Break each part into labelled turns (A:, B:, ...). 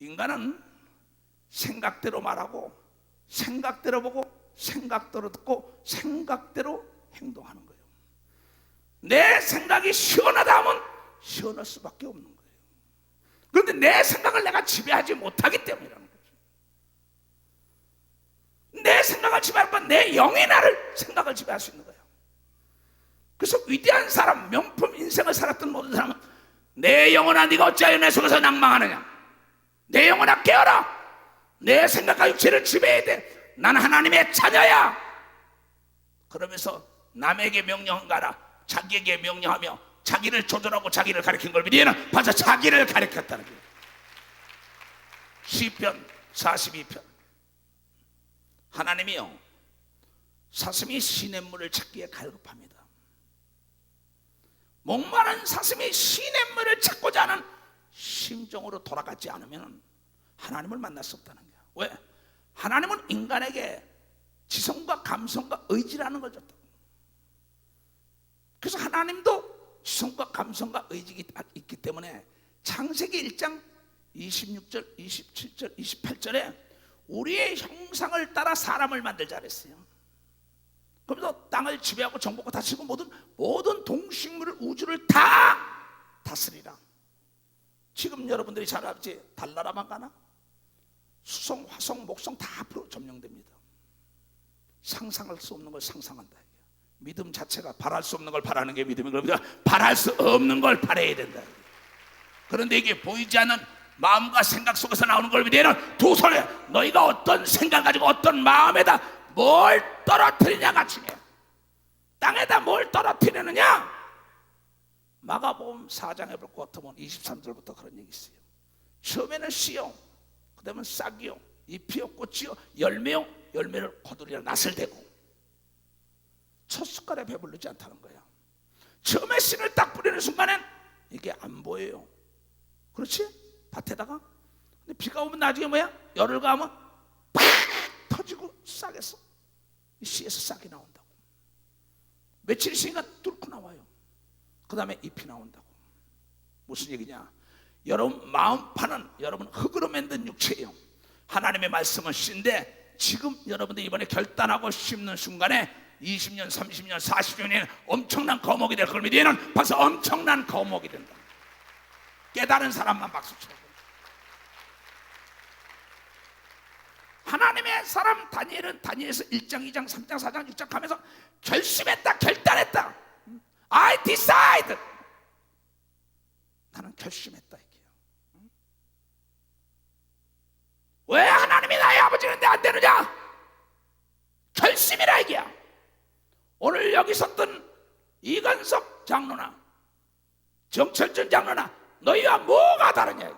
A: 인간은 생각대로 말하고, 생각대로 보고, 생각대로 듣고, 생각대로 행동하는 거예요. 내 생각이 시원하다 하면 시원할 수밖에 없는 거예요. 그런데 내 생각을 내가 지배하지 못하기 때문이라는 거죠. 내 생각을 지배할 건 내 영이 나를 생각을 지배할 수 있는 거예요. 그래서 위대한 사람, 명품 인생을 살았던 모든 사람은 내 영혼아 네가 어찌하여 내 속에서 낭망하느냐, 내 영혼아 깨어라, 내 생각과 육체를 지배해야 돼, 나는 하나님의 자녀야. 그러면서 남에게 명령하라, 자기에게 명령하며 자기를 조절하고 자기를 가리킨 걸 믿으면 바로 자기를 가리켰다는 거예요. 시편 42편. 하나님이요 사슴이 시냇물을 찾기에 갈급합니다. 목마른 사슴이 시냇물을 찾고자 하는 심정으로 돌아가지 않으면 하나님을 만날 수 없다는 거예요. 왜? 하나님은 인간에게 지성과 감성과 의지라는 걸 줬다고. 그래서 하나님도 지성과 감성과 의지가 있기 때문에 창세기 1장 26절, 27절, 28절에 우리의 형상을 따라 사람을 만들자 그랬어요. 그러면서 땅을 지배하고 정복하고 다스리고 모든 동식물을, 우주를 다 다스리라. 지금 여러분들이 잘 알지, 달나라만 가나? 수성, 화성, 목성 다 앞으로 점령됩니다. 상상할 수 없는 걸 상상한다. 믿음 자체가 바랄 수 없는 걸 바라는 게 믿음인 겁니다. 바랄 수 없는 걸 바라야 된다. 그런데 이게 보이지 않는 마음과 생각 속에서 나오는 걸 믿으면 두 손에 너희가 어떤 생각 가지고 어떤 마음에다 뭘 떨어뜨리냐가 중요해. 땅에다 뭘 떨어뜨리느냐. 마가복음 4장에 볼 것 같으면 23절부터 그런 얘기 있어요. 처음에는 씨요, 그 다음은 싹이요, 잎이요, 꽃이요, 열매요, 열매를 거두리라 낫을 대고. 첫 숟갈에 배부르지 않다는 거야. 처음에 씨를 딱 뿌리는 순간엔 이게 안 보여요. 그렇지? 밭에다가. 근데 비가 오면 나중에 뭐야? 열을 가면 팍 터지고 싹에서, 이 씨에서 싹이 나온다고. 며칠 있으니까 뚫고 나와요. 그 다음에 잎이 나온다고. 무슨 얘기냐? 여러분 마음판은 여러분 흙으로 만든 육체예요. 하나님의 말씀은 씨인데 지금 여러분들 이번에 결단하고 심는 순간에 20년, 30년, 40년에는 엄청난 거목이 될 걸 믿으면 벌써 엄청난 거목이 된다. 깨달은 사람만 박수 쳐요. 하나님의 사람 다니엘은 다니엘에서 1장, 2장, 3장, 4장, 6장 하면서 결심했다, 결단했다. I decide. 나는 결심했다 이게요. 왜 하나님이 나의 아버지인데 안 되느냐? 결심이라 이게야. 오늘 여기 섰던 이건석 장로나 정철준 장로나 너희와 뭐가 다르냐 이게.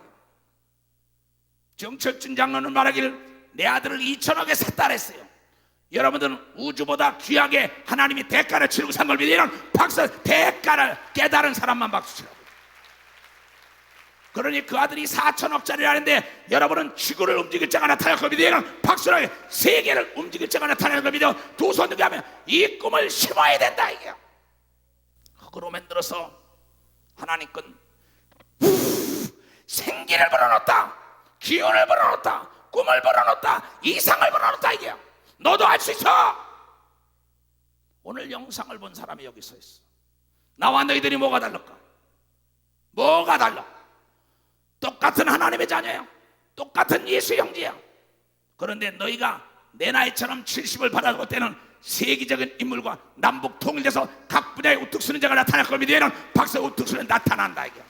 A: 정철준 장로는 말하기를 내 아들을 2천억에 샀다 그랬어요. 여러분들은 우주보다 귀하게 하나님이 대가를 치르고 산 걸 믿으면 박수. 대가를 깨달은 사람만 박수 치라고. 그러니 그 아들이 4천억짜리라는데 여러분은 지구를 움직일 자가 나타날 걸 믿으면 박수라고. 세계를 움직일 자가 나타날 걸 믿어 두 손 들게 하면 이 꿈을 심어야 된다 이게. 흙으로 만들어서 하나님 건 생기를 불어넣었다, 기운을 불어넣었다, 꿈을 불어넣었다, 이상을 불어넣었다 이게. 너도 할 수 있어. 오늘 영상을 본 사람이 여기 서 있어. 나와 너희들이 뭐가 다를까? 뭐가 달라? 똑같은 하나님의 자녀야. 똑같은 예수 형제야. 그런데 너희가 내 나이처럼 70을 바라볼 때는 세계적인 인물과 남북 통일돼서 각 분야의 우뚝 서는 자가 나타날 걸 믿으면 박사 우뚝 서는 나타난다 이게.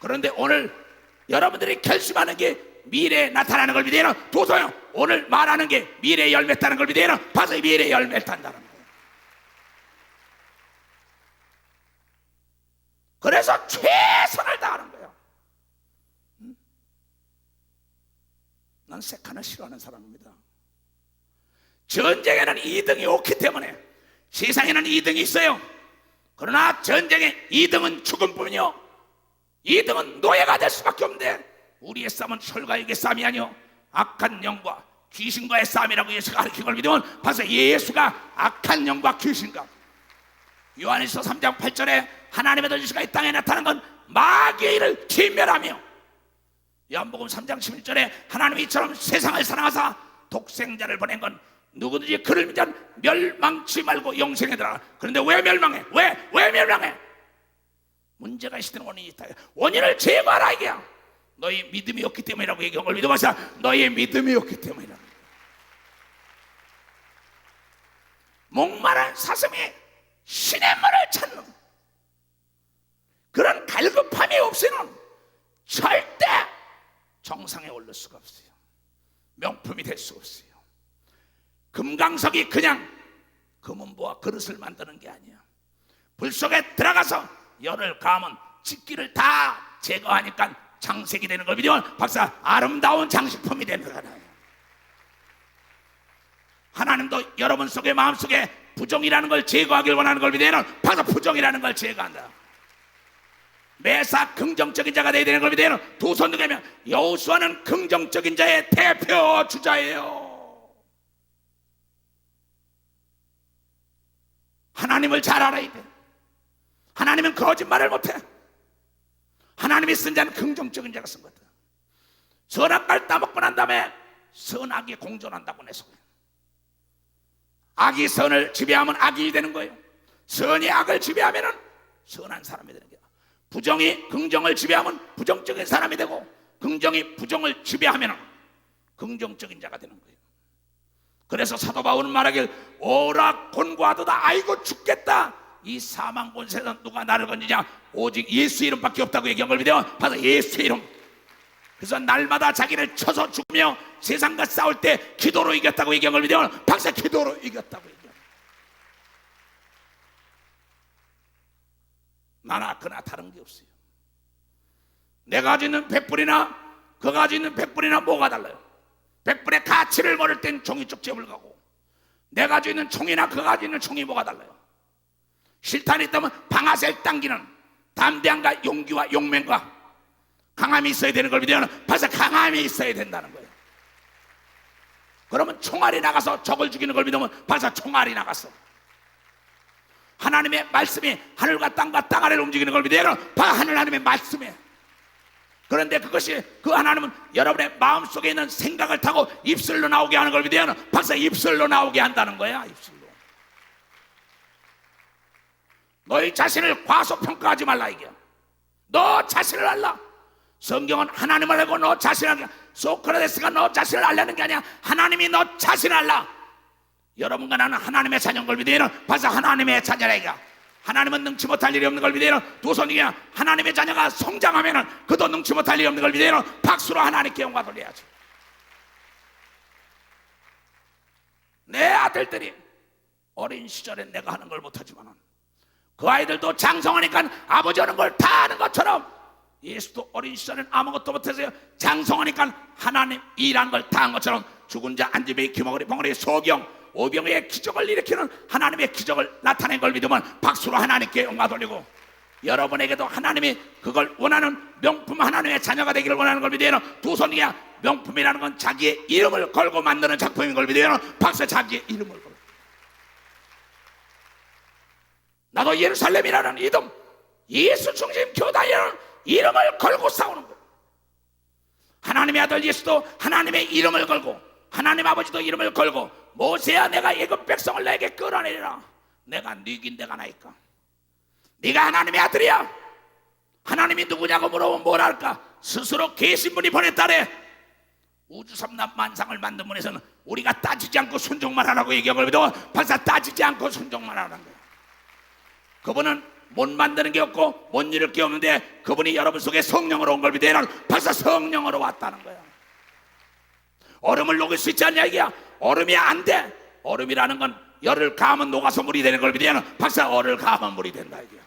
A: 그런데 오늘 여러분들이 결심하는 게 미래에 나타나는 걸 믿으면 도서요. 오늘 말하는 게 미래의 열매 따는 걸 믿으면 봐서 미래의 열매를 탄다는 거예요. 그래서 최선을 다하는 거예요. 난 세칸을 싫어하는 사람입니다. 전쟁에는 2등이 없기 때문에. 세상에는 2등이 있어요. 그러나 전쟁의 2등은 죽음뿐이요, 2등은 노예가 될 수밖에 없는데 우리의 싸움은 혈과 육의 싸움이 아니요 악한 영과 귀신과의 싸움이라고 예수가 가르친 걸 믿으면 벌써 예수가 악한 영과 귀신과. 요한일서 3장 8절에 하나님의 도지시가 이 땅에 나타난 건 마귀의 일을 진멸하며 요한복음 3장 11절에 하나님이 이처럼 세상을 사랑하사 독생자를 보낸 건 누구든지 그를 믿으면 멸망치 말고 영생에 들어가. 그런데 왜 멸망해? 왜 멸망해? 문제가 있을 원인이 있다. 원인을 제거하라 이게야. 너희 믿음이 없기 때문이라고 얘기한 걸 믿어보자. 너희의 믿음이 없기 때문이라고. 목마른 사슴이 시냇물을 찾는 그런 갈급함이 없이는 절대 정상에 오를 수가 없어요. 명품이 될 수가 없어요. 금강석이 그냥 금은보와 그릇을 만드는 게 아니야. 불 속에 들어가서 열을 가하면 찌기를 다 제거하니까 장색이 되는 걸 믿으면 박사 아름다운 장식품이 되는 거잖아요. 하나님도 여러분 속에 마음속에 부정이라는 걸 제거하길 원하는 걸 믿으면 박사 부정이라는 걸 제거한다. 매사 긍정적인 자가 되어야 되는 걸 믿으면 두 손 들면 여호수아는 긍정적인 자의 대표 주자예요. 하나님을 잘 알아야 돼. 하나님은 거짓말을 못해. 하나님이 쓴 자는 긍정적인 자가 쓴 거다. 선악과를 따먹고 난 다음에 선악이 공존한다고 내 속에. 악이 선을 지배하면 악이 되는 거예요. 선이 악을 지배하면 선한 사람이 되는 거예요. 부정이 긍정을 지배하면 부정적인 사람이 되고, 긍정이 부정을 지배하면 긍정적인 자가 되는 거예요. 그래서 사도 바울은 말하길 오라 곤고하도다. 아이고 죽겠다. 이 사망 권세에서 누가 나를 건지냐? 오직 예수 이름밖에 없다고 얘기한 걸 믿어요. 바로 예수 이름. 그래서 날마다 자기를 쳐서 죽으며 세상과 싸울 때 기도로 이겼다고 얘기한 걸 믿어요. 박사 기도로 이겼다고 얘기해요. 나나 그나 다른 게 없어요. 내가 가지고 있는 백불이나 그가 가지고 있는 백불이나 뭐가 달라요? 백불의 가치를 모를 땐 종이 쪽집을 가고, 내가 가지고 있는 총이나 그가 가지고 있는 총이 뭐가 달라요? 실탄이 있다면 방아쇠를 당기는 담대함과 용기와 용맹과 강함이 있어야 되는 걸 믿으면 벌써 강함이 있어야 된다는 거예요. 그러면 총알이 나가서 적을 죽이는 걸 믿으면 벌써 총알이 나갔어. 하나님의 말씀이 하늘과 땅과 땅 아래를 움직이는 걸 믿으면 벌써 하나님의 말씀이에요. 그런데 그것이 그 하나님은 여러분의 마음속에 있는 생각을 타고 입술로 나오게 하는 걸 믿으면 벌써 입술로 나오게 한다는 거야. 입술로. 너희 자신을 과소평가하지 말라 이게. 너 자신을 알라. 성경은 하나님을 알고 너 자신을 알라. 소크라테스가 너 자신을 알라는 게 아니야. 하나님이 너 자신을 알라. 여러분과 나는 하나님의 자녀인 걸 믿으면 벌써 하나님의 자녀라 이게. 하나님은 능치 못할 일이 없는 걸 믿으면 두 손이야. 하나님의 자녀가 성장하면 그도 능치 못할 일이 없는 걸 믿으면 박수로 하나님께 영광 돌려야지. 내 아들들이 어린 시절에 내가 하는 걸 못하지만 그 아이들도 장성하니까 아버지 하는 걸 다 하는 것처럼 예수도 어린 시절엔 아무것도 못해서요 장성하니까 하나님 일한 걸 다 한 것처럼 죽은 자 안지배 기머거리 벙어리 소경 오병의 기적을 일으키는 하나님의 기적을 나타낸 걸 믿으면 박수로 하나님께 영광 돌리고, 여러분에게도 하나님이 그걸 원하는 명품 하나님의 자녀가 되기를 원하는 걸 믿으면 두 손이야. 명품이라는 건 자기의 이름을 걸고 만드는 작품인 걸 믿으면 박수 자기의 이름을 걸고. 나도 예루살렘이라는 이름, 예수 중심 교단이라는 이름을 걸고 싸우는 거예요. 하나님의 아들 예수도 하나님의 이름을 걸고, 하나님 아버지도 이름을 걸고, 모세야 내가 애굽 백성을 내게 끌어내리라. 내가 네긴 내가 나니까. 네가 하나님의 아들이야. 하나님이 누구냐고 물어보면 뭐라 할까? 스스로 계신 분이 보냈다래. 우주삼남 만상을 만든 분에서는 우리가 따지지 않고 순종만 하라고 얘기한 걸 믿어. 벌써 따지지 않고 순종만 하라는 거야. 그분은 못 만드는 게 없고 못 이룰 게 없는데 그분이 여러분 속에 성령으로 온 걸 믿어야 벌써 성령으로 왔다는 거야. 얼음을 녹일 수 있지 않냐 이게야. 얼음이 안 돼. 얼음이라는 건 열을 가하면 녹아서 물이 되는 걸 믿어야 벌써 얼을 가하면 물이 된다 이게야.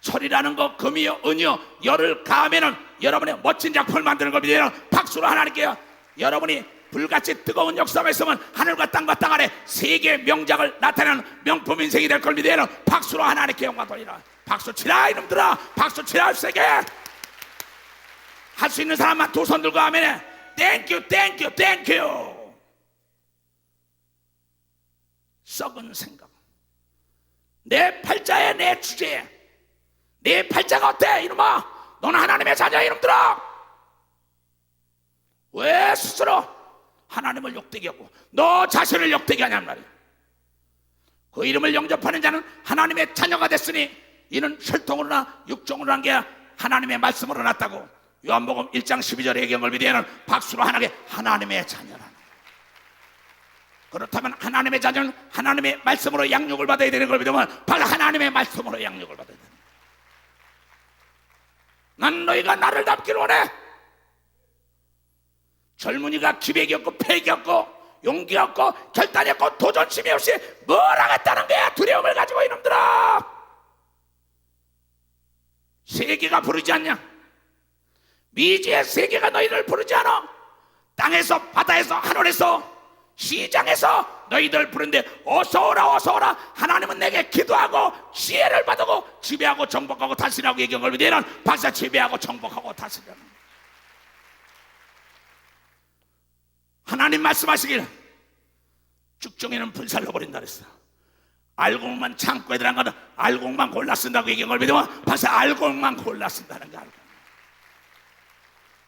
A: 철이라는 거 금이요 은이요 열을 가하면은 여러분의 멋진 작품을 만드는 걸 믿어야 박수로 하나님께요. 여러분이 불같이 뜨거운 역사가 있으면 하늘과 땅과 땅 아래 세계의 명작을 나타내는 명품 인생이 될 걸 믿어야 박수로 하나님께 영광 돌리라. 박수 치라 이놈들아. 박수 치라 세게. 할 수 있는 사람만 두 손 들고 하면은 땡큐 땡큐 땡큐. 썩은 생각. 내 팔자에 내 주제에 내 팔자가 어때 이놈아. 너는 하나님의 자녀야 이놈들아. 왜 스스로 하나님을 욕되게 하고 너 자신을 욕되게 하냔 말이야. 그 이름을 영접하는 자는 하나님의 자녀가 됐으니 이는 혈통으로나 육종으로 한 게 하나님의 말씀으로 났다고. 요한복음 1장 12절의 예경을 믿으면 박수로 하나게 하나님의 자녀라. 그렇다면 하나님의 자녀는 하나님의 말씀으로 양육을 받아야 되는 걸 믿으면 바로 하나님의 말씀으로 양육을 받아야 된다. 난 너희가 나를 닮기를 원해. 젊은이가 기백이 없고 패기 없고 용기가 없고 결단이 없고 도전심이 없이 뭘 하겠다는 거야. 두려움을 가지고 이놈들아. 세계가 부르지 않냐? 미지의 세계가 너희를 부르지 않아? 땅에서 바다에서 하늘에서 시장에서 너희들 부른데 어서 오라 어서 오라. 하나님은 내게 기도하고 지혜를 받고 지배하고 정복하고 다스리라고 얘기한 걸 믿으면 박사 지배하고 정복하고 다스리라는 거야. 하나님 말씀하시길 죽종이는 불살로 버린다 그랬어. 알곡만 창고에 들어간 거는 알곡만 골라 쓴다고 얘기한 걸 믿으면 박사 알곡만 골라 쓴다는 거야.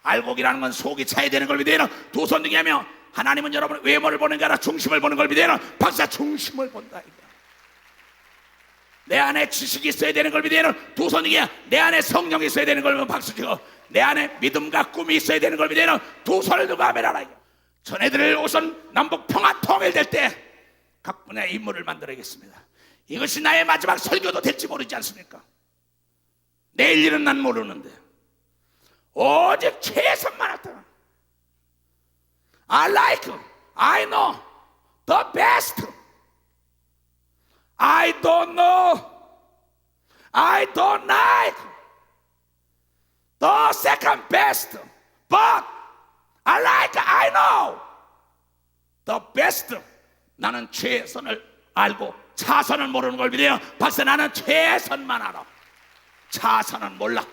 A: 알곡이라는 건 속이 차야 되는 걸 믿으면 두 손 등에 하며 하나님은 여러분의 외모를 보는 게 아니라 중심을 보는 걸 믿으면 박사 중심을 본다 이거. 내 안에 지식이 있어야 되는 걸 믿으면 두 손 등에 내 안에 성령이 있어야 되는 걸 박수 치고 내 안에 믿음과 꿈이 있어야 되는 걸 믿으면 두 손을 들고 아멘하라 이거. 전해드릴 우선 남북 평화 통일될 때 각 분야의 인물을 만들어야겠습니다. 이것이 나의 마지막 설교도 될지 모르지 않습니까? 내일 일은 난 모르는데 오직 최선만 하다. I like, I know the best. I don't know, I don't like the second best, but I like, I know the best. 나는 최선을 알고 차선을 모르는 걸 믿어요. 박사 나는 최선만 알아. 차선은 몰라.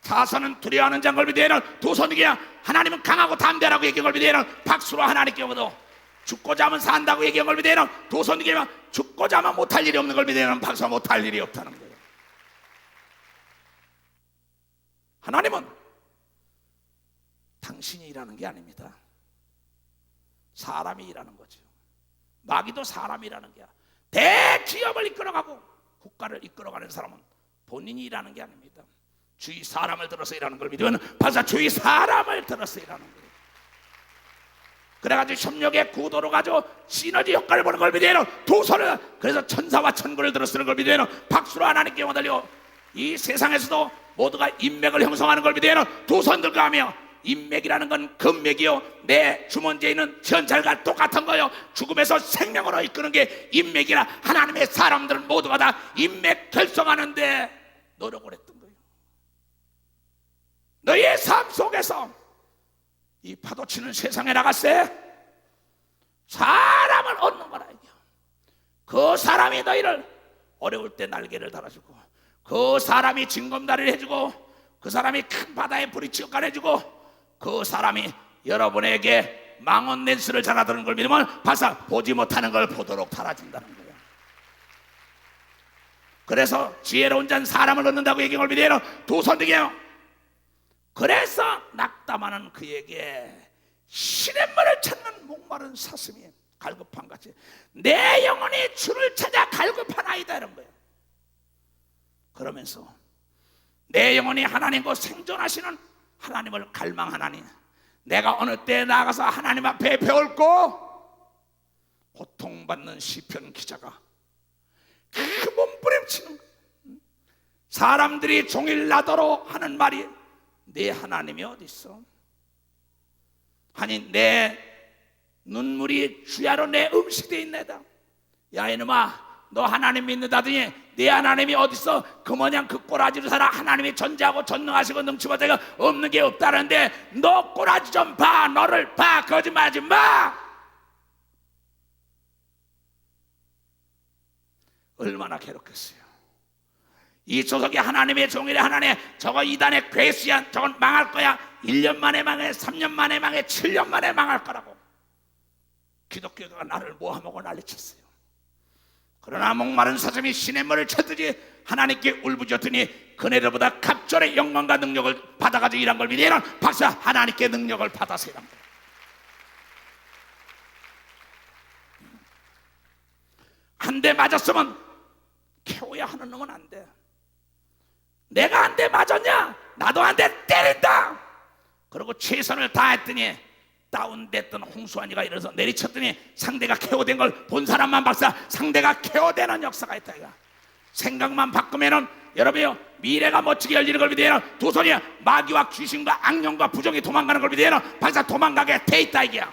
A: 차선은 두려워하는 자인 걸 믿어요. 두 손이 그냥 하나님은 강하고 담대하라고 얘기한 걸 믿어요. 박수로 하나님께 오도 죽고자 하면 산다고 얘기한 걸 믿어요. 두 손이 그냥 죽고자 하면 못할 일이 없는 걸 믿어요. 박수로 못할 일이 없다는 거예요. 하나님은 당신이 일하는 게 아닙니다. 사람이 일하는 거죠. 마귀도 사람이라는 게 대기업을 이끌어가고 국가를 이끌어가는 사람은 본인이 일하는 게 아닙니다. 주위 사람을 들어서 일하는 걸 믿으면 바사 주위 사람을 들어서 일하는 거예요. 그래가지고 협력의 구도로 가지고 시너지 효과를 보는 걸 믿어요. 두 손을 그래서 천사와 천군을 들어 쓰는 걸 믿어요. 박수로 하나님께 원달려 이 세상에서도 모두가 인맥을 형성하는 걸 믿어요. 두 손 들고 하며 인맥이라는 건 금맥이요 내 주머니에 있는 현찰과 똑같은 거요. 죽음에서 생명으로 이끄는 게 인맥이라 하나님의 사람들은 모두가 다 인맥 결성하는데 노력을 했던 거예요. 너희의 삶 속에서 이 파도치는 세상에 나갔을 때 사람을 얻는 거라 이게. 그 사람이 너희를 어려울 때 날개를 달아주고 그 사람이 징검다리를 해주고 그 사람이 큰 바다에 부딪히고 가려주고 그 사람이 여러분에게 망원 렌스를 달아드는 걸 믿으면 바사 보지 못하는 걸 보도록 달아준다는 거예요. 그래서 지혜로운 자는 사람을 얻는다고 얘기한 걸 믿어요. 두 손 등에요. 그래서 낙담하는 그에게 시냇물을 찾는 목마른 사슴이 갈급한 같이 내 영혼이 주를 찾아 갈급하나이다 이런 거예요. 그러면서 내 영혼이 하나님과 생존하시는 하나님을 갈망하나니 내가 어느 때에 나가서 하나님 앞에 배울고 고통받는 시편 기자가 그 몸부림치는 거예요. 사람들이 종일 나더러 하는 말이 네 하나님이 어디 있어? 아니 내 눈물이 주야로 내 음식돼 있네다. 야 이놈아 너 하나님 믿는다더니 네 하나님이 어딨어? 그 모양 그 꼬라지로 살아. 하나님이 전지하고 전능하시고 능치보다가 없는 게 없다는데 너 꼬라지 좀 봐. 너를 봐. 거짓말하지 마. 얼마나 괴롭겠어요. 이 조석이 하나님의 종이래. 하나님 저거 이단의 괴수야. 저건 망할 거야. 1년 만에 망해 3년 만에 망해 7년 만에 망할 거라고 기독교가 나를 모함하고 난리쳤어요. 그러나 목마른 사슴이 시냇물을 찾듯이 하나님께 울부짖었더니 그네들보다 갑절의 영광과 능력을 받아가지고 일한 걸 믿으면 박사 하나님께 능력을 받아서 일한 거예요. 한 대 맞았으면 캐워야 하는 놈은 안 돼. 내가 한 대 맞았냐? 나도 한 대 때린다. 그리고 최선을 다했더니 다운됐던 홍수환이가 일어서 내리쳤더니 상대가 KO된 걸 본 사람만 박사 상대가 KO되는 역사가 있다 이거. 생각만 바꾸면은 여러분요 미래가 멋지게 열리는 걸 믿으면 두 손이 마귀와 귀신과 악령과 부정이 도망가는 걸 믿으면 박사 도망가게 돼 있다 이게야.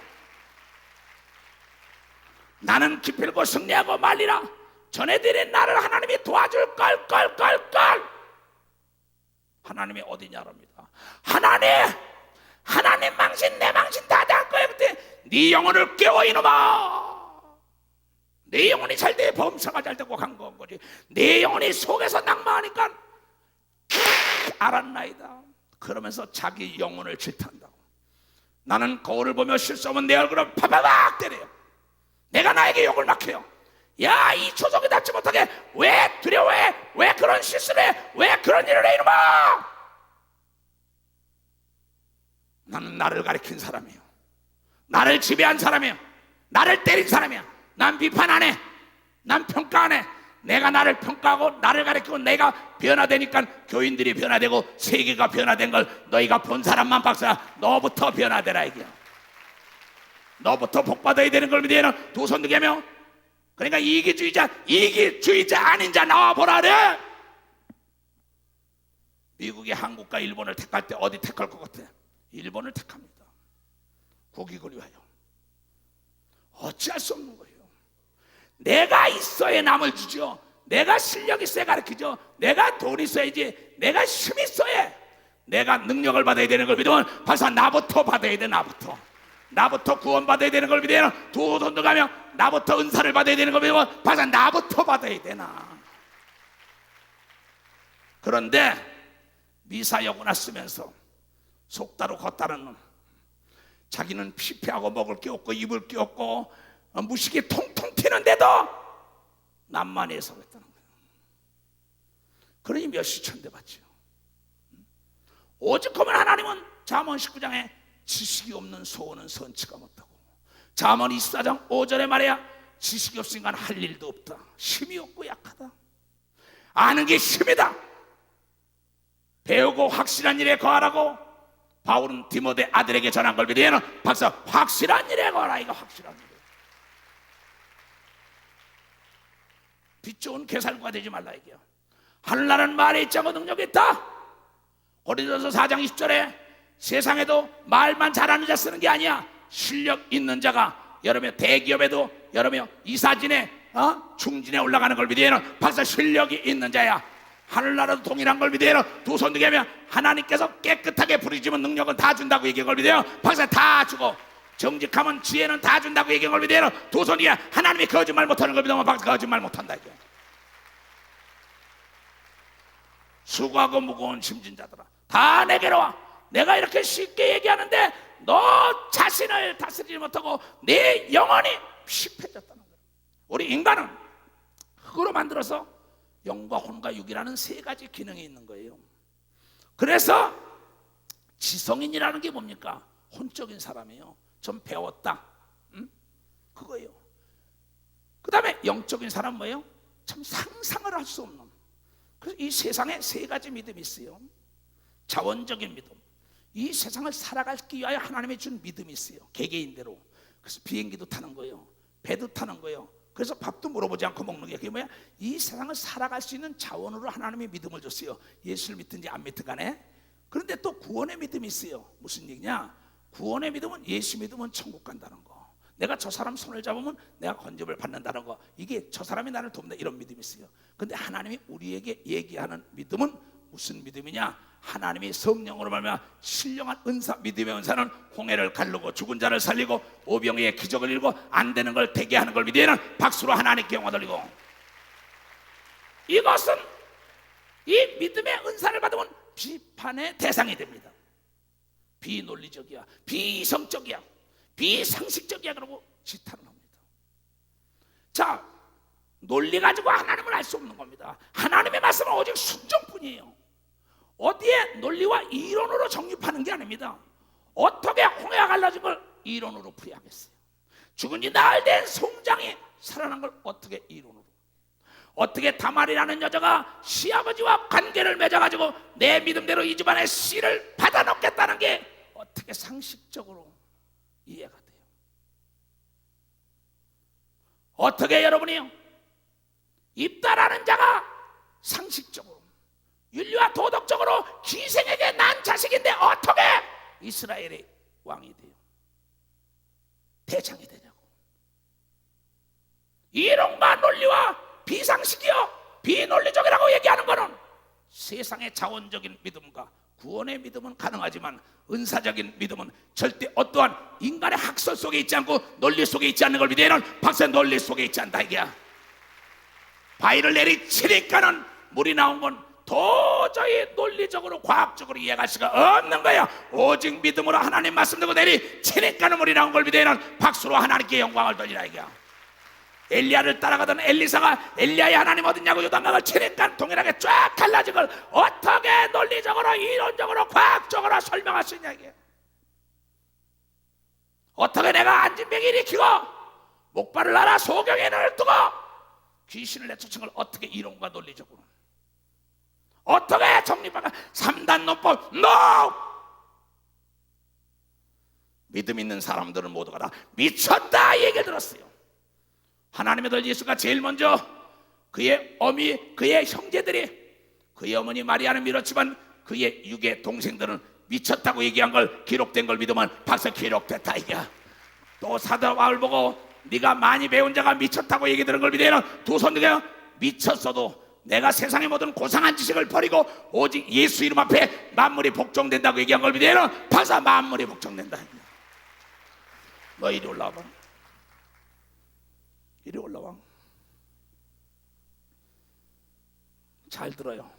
A: 나는 기필고 승리하고 말리라. 전애들이 나를 하나님이 도와줄 걸. 하나님이 어디냐랍니다. 하나님 망신 내 망신 다 될 거야. 그때 네 영혼을 깨워 이놈아. 네 영혼이 잘 돼 범사가 잘 되고 간거한 거지. 네 영혼이 속에서 낭만하니까 알았나이다. 그러면서 자기 영혼을 질타한다고. 나는 거울을 보며 실수하면 내 얼굴을 파바박 때려요. 내가 나에게 욕을 막 해요. 야, 이 초석이 닿지 못하게 왜 두려워해? 왜 그런 실수를 해? 왜 그런 일을 해 이놈아? 나는 나를 가리킨 사람이에요. 나를 지배한 사람이에요. 나를 때린 사람이야. 난 비판 안 해. 난 평가 안 해. 내가 나를 평가하고 나를 가리키고 내가 변화되니까 교인들이 변화되고 세계가 변화된 걸 너희가 본 사람만 박사 너부터 변화되라 이게요. 너부터 복받아야 되는 걸 믿으면 두 손 들게며 그러니까 이기주의자 아닌 자 나와보라 그래. 미국이 한국과 일본을 택할 때 어디 택할 것 같아? 일본을 택합니다. 국익을 위하여. 어찌할 수 없는 거예요. 내가 있어야 남을 주죠. 내가 실력 있어야 가르치죠. 내가 돈 있어야지. 내가 힘 있어야. 내가 능력을 받아야 되는 걸 믿으면 벌써 나부터 받아야 돼. 나부터 구원받아야 되는 걸 믿으면 두 손 들어가며 나부터 은사를 받아야 되는 걸 믿으면 벌써 나부터 받아야 되나. 그런데 미사여구나 쓰면서 속다로 걷다는 놈, 자기는 피폐하고 먹을 게 없고 입을 게 없고 무식이 통통 튀는데도 남만이 해석했다는 거예요. 그러니 몇십 대 받지요. 오직하면 하나님은 잠언 19장에 지식이 없는 소원은 선치가 못하고, 잠언 24장 5절에 말해야 지식이 없으니까 할 일도 없다. 힘이 없고 약하다. 아는 게 힘이다. 배우고 확실한 일에 거하라고 바울은 디모데 아들에게 전한 걸 믿으면 박사 확실한 일에 거하라. 이거 확실한 일. 빛 좋은 개살구가 되지 말라 이게요. 하늘나라는 말에 있지 않고 능력이 있다. 고린도서 4장 20절에 세상에도 말만 잘하는 자 쓰는 게 아니야. 실력 있는 자가 여러분 대기업에도 여러분 이사진에 중진에 올라가는 걸 믿으면 박사 실력이 있는 자야. 하늘나라도 동일한 걸 믿으면 두 손 들게 하면 하나님께서 깨끗하게 부르짖으면 능력은 다 준다고 얘기한 걸 믿으면 박사 다 주고, 정직하면 지혜는 다 준다고 얘기한 걸 믿으면 두 손 들게 하나님이 거짓말 못하는 걸 믿으면 박사 거짓말 못한다 이게. 수고하고 무거운 짐진 자들아 다 내게로 와. 내가 이렇게 쉽게 얘기하는데 너 자신을 다스리지 못하고 네 영혼이 피폐해졌다는 거예요. 우리 인간은 흙으로 만들어서 영과 혼과 육이라는 세 가지 기능이 있는 거예요. 그래서 지성인이라는 게 뭡니까? 혼적인 사람이에요. 좀 배웠다. 그거예요. 그 다음에 영적인 사람 뭐예요? 참 상상을 할 수 없는. 그래서 이 세상에 세 가지 믿음이 있어요. 자원적인 믿음. 이 세상을 살아가기 위하여 하나님이 준 믿음이 있어요. 개개인대로. 그래서 비행기도 타는 거예요. 배도 타는 거예요. 그래서 밥도 물어보지 않고 먹는 게 그게 뭐야? 이 세상을 살아갈 수 있는 자원으로 하나님이 믿음을 줬어요. 예수를 믿든지 안 믿든 간에. 그런데 또 구원의 믿음이 있어요. 무슨 얘기냐? 구원의 믿음은 예수 믿으면 천국 간다는 거. 내가 저 사람 손을 잡으면 내가 건집을 받는다는 거. 이게 저 사람이 나를 돕는다 이런 믿음이 있어요. 그런데 하나님이 우리에게 얘기하는 믿음은 무슨 믿음이냐? 하나님이 성령으로 말미암아 신령한 은사, 믿음의 은사는 홍해를 가르고 죽은 자를 살리고 오병이의 기적을 이루고 안 되는 걸 되게 하는 걸 믿으면 박수로 하나님께 영광 돌리고, 이것은 이 믿음의 은사를 받으면 비판의 대상이 됩니다. 비논리적이야, 비이성적이야, 비상식적이야 그러고 지탄을 합니다. 자, 논리 가지고 하나님을 알 수 없는 겁니다. 하나님의 말씀은 오직 순종뿐이에요. 어디에 논리와 이론으로 정립하는 게 아닙니다. 어떻게 홍해가 갈라진 걸 이론으로 풀이하겠어요? 죽은 지 나흘 된 송장이 살아난 걸 어떻게 이론으로? 어떻게 다말이라는 여자가 시아버지와 관계를 맺어가지고 내 믿음대로 이 집안의 씨를 받아놓겠다는 게 어떻게 상식적으로 이해가 돼요? 어떻게 여러분이요? 입다라는 자가 상식적으로 윤리와 도덕적으로 기생에게 난 자식인데 어떻게 이스라엘의 왕이 돼요? 대장이 되냐고. 이론과 논리와 비상식이요 비논리적이라고 얘기하는 것은 세상의 자원적인 믿음과 구원의 믿음은 가능하지만 은사적인 믿음은 절대 어떠한 인간의 학설 속에 있지 않고 논리 속에 있지 않는 걸 믿어야는 박사 논리 속에 있지 않다 이게야. 바위를 내리치니까는 물이 나온 건 도저히 논리적으로 과학적으로 이해할 수가 없는 거야. 오직 믿음으로 하나님 말씀 듣고 내리치니까는 물이 나온 걸 믿어야는 박수로 하나님께 영광을 돌리라 이게야. 엘리야를 따라가던 엘리사가 엘리야의 하나님 어딨냐고 요단강을 치니까 동일하게 쫙 갈라진 걸 어떻게 논리적으로 이론적으로 과학적으로 설명할 수 있냐 이게. 어떻게 내가 안진뱅이 일으키고 목발을 알아 소경의 눈을 뜨고 귀신을 내쫓은 걸 어떻게 이론과 논리적으로 어떻게 정립할까? 3단 논법 NO! 믿음 있는 사람들은 모두가 다 미쳤다 이 얘기를 들었어요. 하나님의 아들 예수가 제일 먼저 그의 어미, 그의 형제들이 그의 어머니 마리아는 믿었지만 그의 육의 동생들은 미쳤다고 얘기한 걸 기록된 걸 믿으면 박사 기록됐다 이거야. 또 사도 바울 보고 네가 많이 배운 자가 미쳤다고 얘기 들은 걸 믿으면 두 손 들어 미쳤어도 내가 세상의 모든 고상한 지식을 버리고 오직 예수 이름 앞에 만물이 복종된다고 얘기한 걸 믿으면 박사 만물이 복종된다. 너 이리 올라와봐. 이리 올라와. 잘 들어요.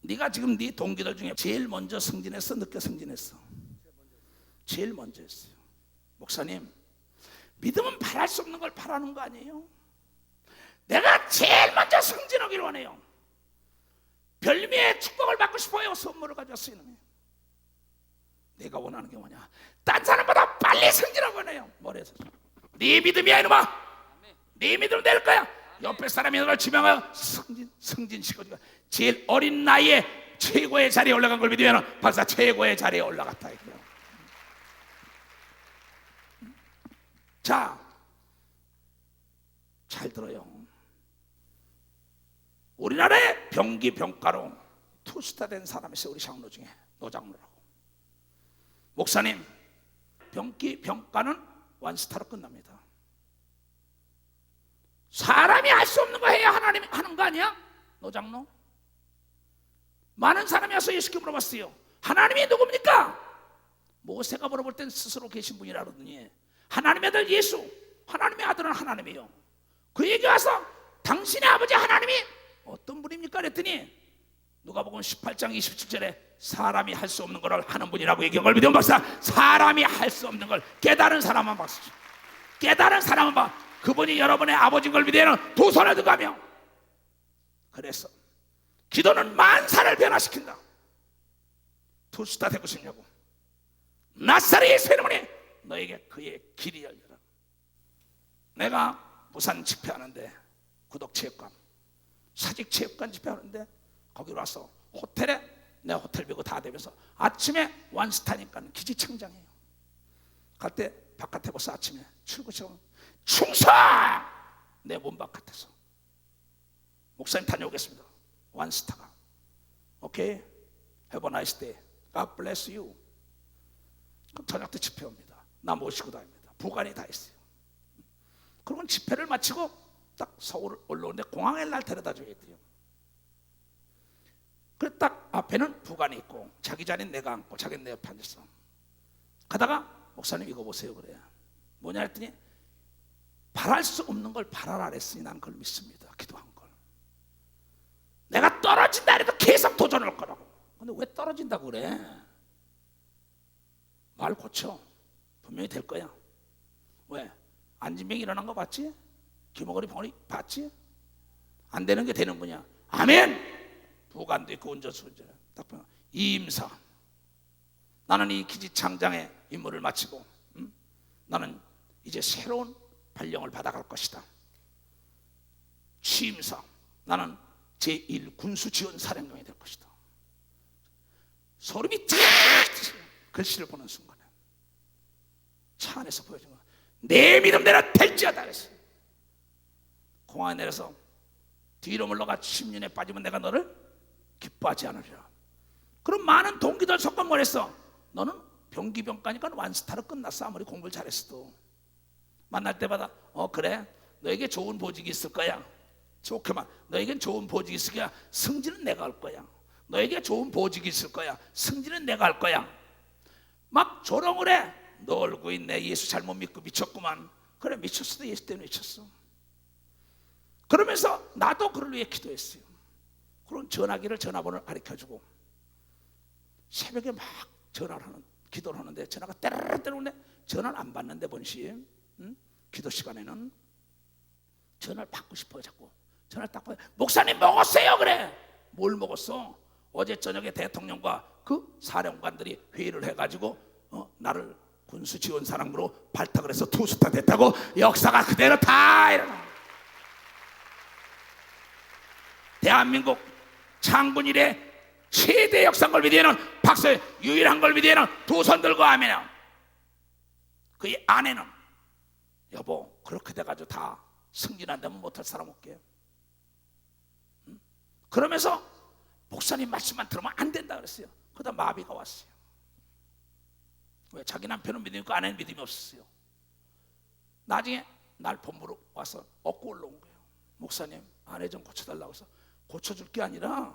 A: 네가 지금 네 동기들 중에 제일 먼저 승진했어? 늦게 승진했어? 제일 먼저 했어요. 목사님, 믿음은 바랄 수 없는 걸 바라는 거 아니에요? 내가 제일 먼저 승진하기를 원해요. 별미의 축복을 받고 싶어요. 선물을 가져왔어요. 내가 원하는 게 뭐냐? 딴 사람보다 빨리 승진하고 원해요. 머리에서 네 믿음이야 이놈아. 네 믿음 될 거야. 옆에 사람이 너를 지명하여 승진시켜주고 제일 어린 나이에 최고의 자리에 올라간 걸 믿으면 박사 최고의 자리에 올라갔다 이거예요. 자, 잘 들어요. 우리나라에 병기 병가로 투스타 된 사람이 있어요. 우리 장로 중에 노장로라고. 목사님, 병기 병가는 원스타로 끝납니다. 사람이 할 수 없는 거 해야 하나님이 하는 거 아니야? 노장로? 많은 사람이 와서 예수께 물어봤어요. 하나님이 누굽니까? 모세가 물어볼 땐 스스로 계신 분이라 그러더니 하나님의 아들 예수, 하나님의 아들은 하나님이요. 그에게 와서 당신의 아버지 하나님이 어떤 분입니까? 그랬더니 누가복음 18장 27절에 사람이 할 수 없는 걸 하는 분이라고 얘기한 걸 믿으면 박사 사람이 할 수 없는 걸 깨달은 사람만 박수. 깨달은 사람은 봐. 그분이 여러분의 아버지인 걸 믿으면 두 손을 들어가며 그래서 기도는 만사를 변화시킨다. 투스타 되고 싶냐고. 나사렛 예수 이름으로 너에게 그의 길이 열려라. 내가 부산 집회하는데 구독체육관 사직체육관 집회하는데 거기 와서 호텔에 내 호텔 비고 다 되면서 아침에 원스타니까 기지창장이에요. 갈 때 바깥에 보서 아침에 출구 시험 충성! 내 문 바깥에서 목사님 다녀오겠습니다. 원스타가 오케이 Have a nice day. God bless you. 그럼 저녁 때 집회 옵니다. 나 모시고 다닙니다. 부관이 다 있어요. 그러면 집회를 마치고 딱 서울 올라오는데 공항에 날 데려다 줘야 돼요. 그래 딱 앞에는 부관이 있고 자기 자리는 내가 앉고 자기는 내 옆에 앉았어. 가다가 목사님 이거 보세요 그래. 뭐냐 했더니 바랄 수 없는 걸 바라라 그랬으니 난 그걸 믿습니다. 기도한 걸. 내가 떨어진다 해도 계속 도전할 거라고. 근데 왜 떨어진다고 그래? 말 고쳐. 분명히 될 거야. 왜? 안진병이 일어난 거 봤지? 귀머거리 벙어리 봤지? 안 되는 게 되는 거냐? 아멘! 부관도 있고 운전수운전. 딱 보면 이임사. 나는 이 기지창장의 임무를 마치고 나는 이제 새로운 발령을 받아갈 것이다. 취임사. 나는 제1군수지원사령관이 될 것이다. 소름이 탁 글씨를 보는 순간에 차 안에서 보여준 거야. 내 믿음대로 될지어다 그랬어. 공항에 내려서 뒤로 물러가 10년에 빠지면 내가 너를 기뻐하지 않으리라. 그럼 많은 동기들 섞어 뭐랬어? 너는 병기병가니까 완스타로 끝났어. 아무리 공부를 잘했어도. 만날 때마다 그래 너에게 좋은 보직이 있을 거야. 좋게만 너에겐 좋은 보직이 있을 거야. 승진은 내가 할 거야. 너에게 좋은 보직이 있을 거야. 승진은 내가 할 거야. 막 조롱을 해. 너 얼굴 있네. 예수 잘못 믿고 미쳤구만. 그래 미쳤어도 예수 때문에 미쳤어. 그러면서 나도 그를 위해 기도했어요. 그런 전화기를 전화번호를 가르쳐주고 새벽에 막 전화를 하는 기도를 하는데 전화가 때르르 오는데 전화를 안 받는데 본시 기도 시간에는 전화를 받고 싶어요. 자꾸 전화를 딱 받아. 목사님 먹었어요. 그래 뭘 먹었어? 어제 저녁에 대통령과 그 사령관들이 회의를 해가지고 나를 군수지원사령부로 발탁을 해서 투스타 됐다고. 역사가 그대로 다 일어나. 대한민국 창군 이래 최대 역사인 걸 믿으면 박사의 유일한 걸 믿으면 두 손 들고 하면 그 안에는 여보 그렇게 돼가지고 다 승진한다면 못할 사람 없게. 그러면서 목사님 말씀만 들으면 안 된다 그랬어요. 그러다 마비가 왔어요. 왜? 자기 남편은 믿으니까 아내는 믿음이 없었어요. 나중에 날 본부로 와서 얻고 올라온 거예요. 목사님 아내 좀 고쳐달라고 해서 고쳐줄 게 아니라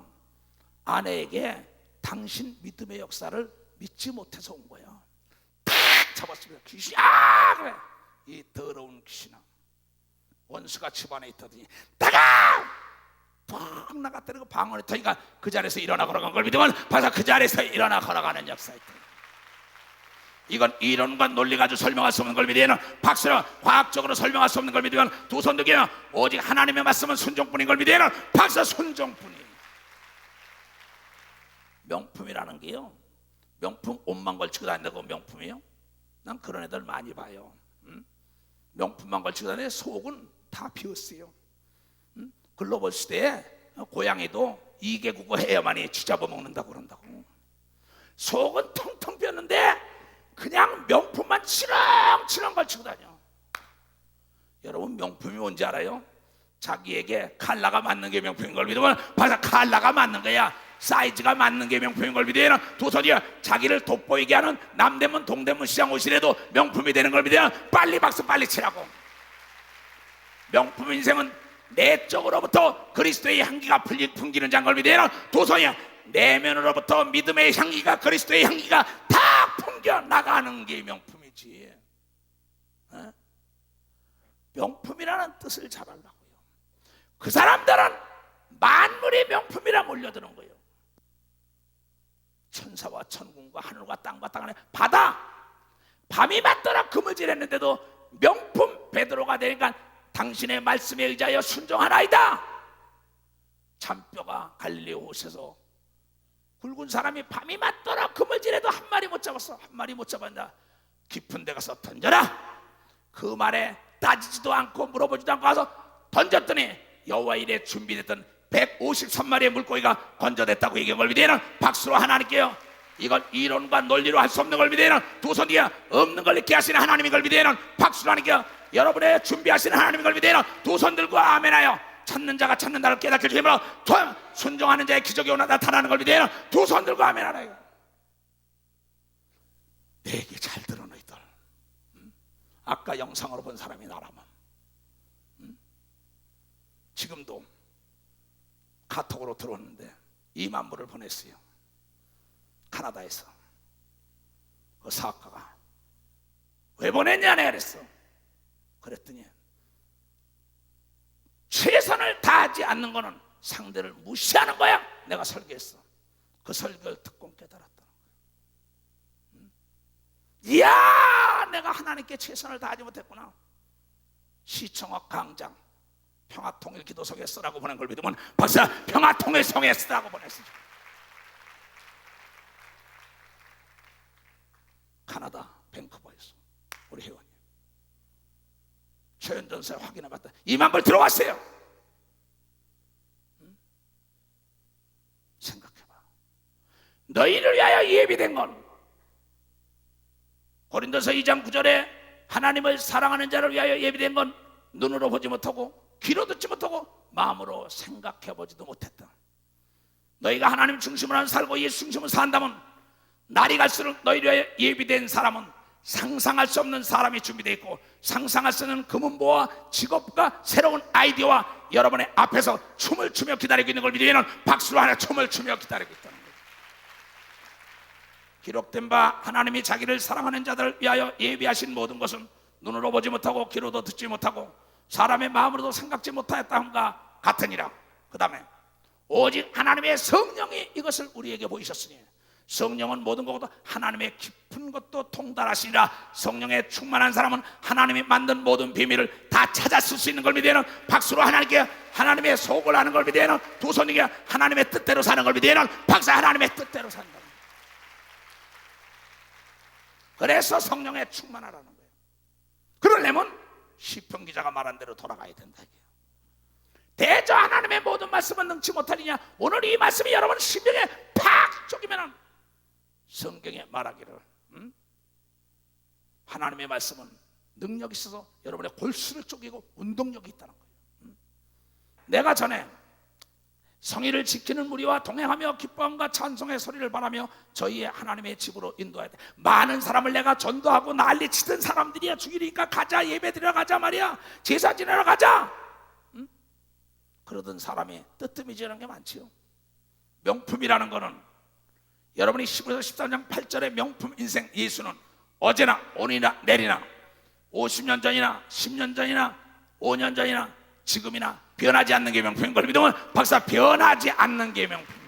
A: 아내에게 당신 믿음의 역사를 믿지 못해서 온 거야. 탁 잡았습니다. 귀신아 그래 이 더러운 귀신아 원수가 집안에 있더니 나가 팍 나갔다는 방언에 터니까 그 자리에서 일어나 걸어간 걸 믿으면 바로 그 자리에서 일어나 걸어가는 역사가 있다. 이건 이론과 논리 가지고 설명할 수 없는 걸 믿으면 박수로 과학적으로 설명할 수 없는 걸 믿으면 두 손 들기는 오직 하나님의 말씀은 순종뿐인 걸 믿으면 박수 순종뿐이. 명품이라는 게요 명품 옷만 걸치고 다닌다고 명품이에요? 난 그런 애들 많이 봐요. 명품만 걸치고 다니는데 속은 다 비었어요. 글로벌 시대에 고양이도 2개국어 해야만이 쥐잡아 먹는다고 그런다고. 속은 텅텅 비었는데 그냥 명품만 치렁치렁 걸치고 다녀. 여러분 명품이 뭔지 알아요? 자기에게 컬러가 맞는 게 명품인 걸 믿으면 바로 컬러가 맞는 거야. 사이즈가 맞는 게 명품인 걸 믿으면 두 손이야. 자기를 돋보이게 하는 남대문 동대문 시장 옷이라도 명품이 되는 걸 믿으면 빨리 박수 빨리 치라고. 명품 인생은 내적으로부터 그리스도의 향기가 풍기는 자인 걸 믿으면 두 손이야. 내면으로부터 믿음의 향기가 그리스도의 향기가 다 풍겨 나가는 게 명품이지. 명품이라는 뜻을 잘 알라고요. 그 사람들은 만물의 명품이라 몰려드는 거예요. 천사와 천군과 하늘과 땅과 땅 안에 바다 밤이 맞더라 그물질했는데도 명품 베드로가 되니까 당신의 말씀에 의지하여 순종하나이다. 잔뼈가 갈릴리 옷에서 굵은 사람이 밤이 맞더라 그물질해도 한 마리 못 잡았어. 한 마리 못 잡았나 깊은 데 가서 던져라. 그 말에 따지지도 않고 물어보지도 않고 가서 던졌더니 여호와 일에 준비됐던 153마리의 물고기가 건져냈다고 얘기한 걸 믿으면 박수로 하나님께요. 이건 이론과 논리로 할 수 없는 걸 믿으면 두 손 뒤에 없는 걸 있게 하시는 하나님인 걸 믿으면 박수로 하나님께요. 여러분의 준비하시는 하나님인 걸 믿으면 두 손 들고 아멘하여 찾는 자가 찾는 나를 깨닫게 해주므로 순종하는 자의 기적이 오나 나타나는 걸 믿으면 두 손 들고 아멘하라요. 내 얘기 잘 들어 너희들. 아까 영상으로 본 사람이 나라면 지금도 카톡으로 들어왔는데 2만 불을 보냈어요. 카나다에서. 그 사업가가 왜 보냈냐 내가 그랬어. 그랬더니 최선을 다하지 않는 거는 상대를 무시하는 거야. 내가 설교했어. 그 설교를 듣고 깨달았다는 거야. 이야 내가 하나님께 최선을 다하지 못했구나. 시청학 강장 평화통일기도성에 쓰라고 보낸 걸 믿으면 박사 평화통일성에 쓰라고 보냈어요. 카나다 밴쿠버에서 우리 회원님 최현전사에 확인해봤다. 2만 불 들어왔어요. 생각해봐. 너희를 위하여 예비된 건 고린도서 2장 9절에 하나님을 사랑하는 자를 위하여 예비된 건 눈으로 보지 못하고 귀로 듣지 못하고 마음으로 생각해보지도 못했다. 너희가 하나님 중심으로 살고 예수 중심으로 산다면 날이 갈수록 너희를 위하여 예비된 사람은 상상할 수 없는 사람이 준비되어 있고 상상할 수 없는 금은보와 직업과 새로운 아이디어와 여러분의 앞에서 춤을 추며 기다리고 있는 걸 믿으면 박수로 하나 춤을 추며 기다리고 있다는 거예요. 기록된 바 하나님이 자기를 사랑하는 자들을 위하여 예비하신 모든 것은 눈으로 보지 못하고 귀로도 듣지 못하고 사람의 마음으로도 생각지 못하였다함과 같으니라. 그 다음에 오직 하나님의 성령이 이것을 우리에게 보이셨으니 성령은 모든 것보다 하나님의 깊은 것도 통달하시니라. 성령에 충만한 사람은 하나님이 만든 모든 비밀을 다 찾았을 수 있는 걸 믿으면 박수로 하나님께 하나님의 속을 아는 걸 믿으면 두 손이게 하나님의 뜻대로 사는 걸 믿으면 박수 하나님의 뜻대로 사는 걸. 그래서 성령에 충만하라는 거예요. 그러려면 시편 기자가 말한 대로 돌아가야 된다. 대저 하나님의 모든 말씀은 능치 못하리냐. 오늘 이 말씀이 여러분 심령에 팍 쪼기면 성경에 말하기를 하나님의 말씀은 능력이 있어서 여러분의 골수를 쪼개고 운동력이 있다는 거예요. 내가 전에 성의를 지키는 무리와 동행하며 기뻐함과 찬송의 소리를 바라며 저희의 하나님의 집으로 인도해야 돼. 많은 사람을 내가 전도하고 난리치던 사람들이야. 죽이니까 가자, 예배 드리러 가자 말이야, 제사 지내러 가자. 그러던 사람이 뜨뜻미지는 게 많지요. 명품이라는 거는 여러분이 15절 13장 8절의 명품 인생 예수는 어제나 오늘이나 내일이나 50년 전이나 10년 전이나 5년 전이나 지금이나 변하지 않는 게 명품인 걸 믿으면 박사 변하지 않는 게 명품입니다.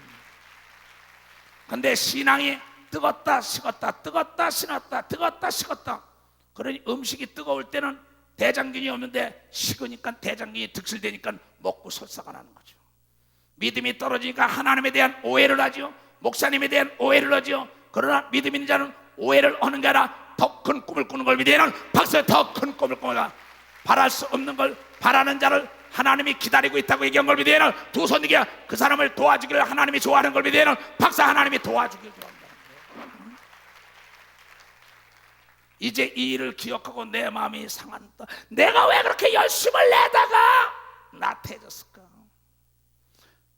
A: 근데 신앙이 뜨겁다 식었다 뜨겁다 식었다 뜨겁다 식었다. 그러니 음식이 뜨거울 때는 대장균이 없는데 식으니까 대장균이 득실되니까 먹고 설사가 나는 거죠. 믿음이 떨어지니까 하나님에 대한 오해를 하죠. 목사님에 대한 오해를 하죠. 그러나 믿음 있는 자는 오해를 하는 게 아니라 더 큰 꿈을 꾸는 걸 믿으면 박사 더 큰 꿈을 꾸는 바랄 수 없는 걸 바라는 자를 하나님이 기다리고 있다고 얘기한 걸 믿으면 두 손 이게 그 사람을 도와주기를 하나님이 좋아하는 걸 믿으면 박사 하나님이 도와주기를 좋아한다. 이제 이 일을 기억하고 내 마음이 상한다. 내가 왜 그렇게 열심을 내다가 나태해졌을까?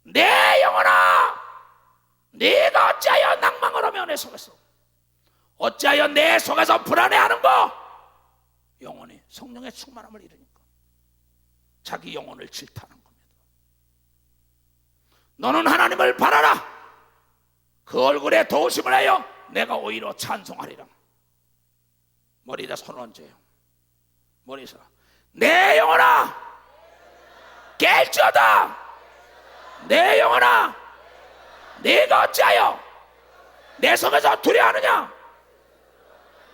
A: 내 영혼아, 네가 어찌하여 낭망을 하며 내 속에서 어찌하여 내 속에서 불안해하는고? 영혼이 성령의 충만함을 잃으니까 자기 영혼을 질타하는 겁니다. 너는 하나님을 바라라. 그 얼굴에 도우심을 하여 내가 오히려 찬송하리라. 머리에다 손을 얹어요. 머리에서 내 영혼아 깰지어다. 내 영혼아 네가 어찌하여 내 속에서 두려워하느냐.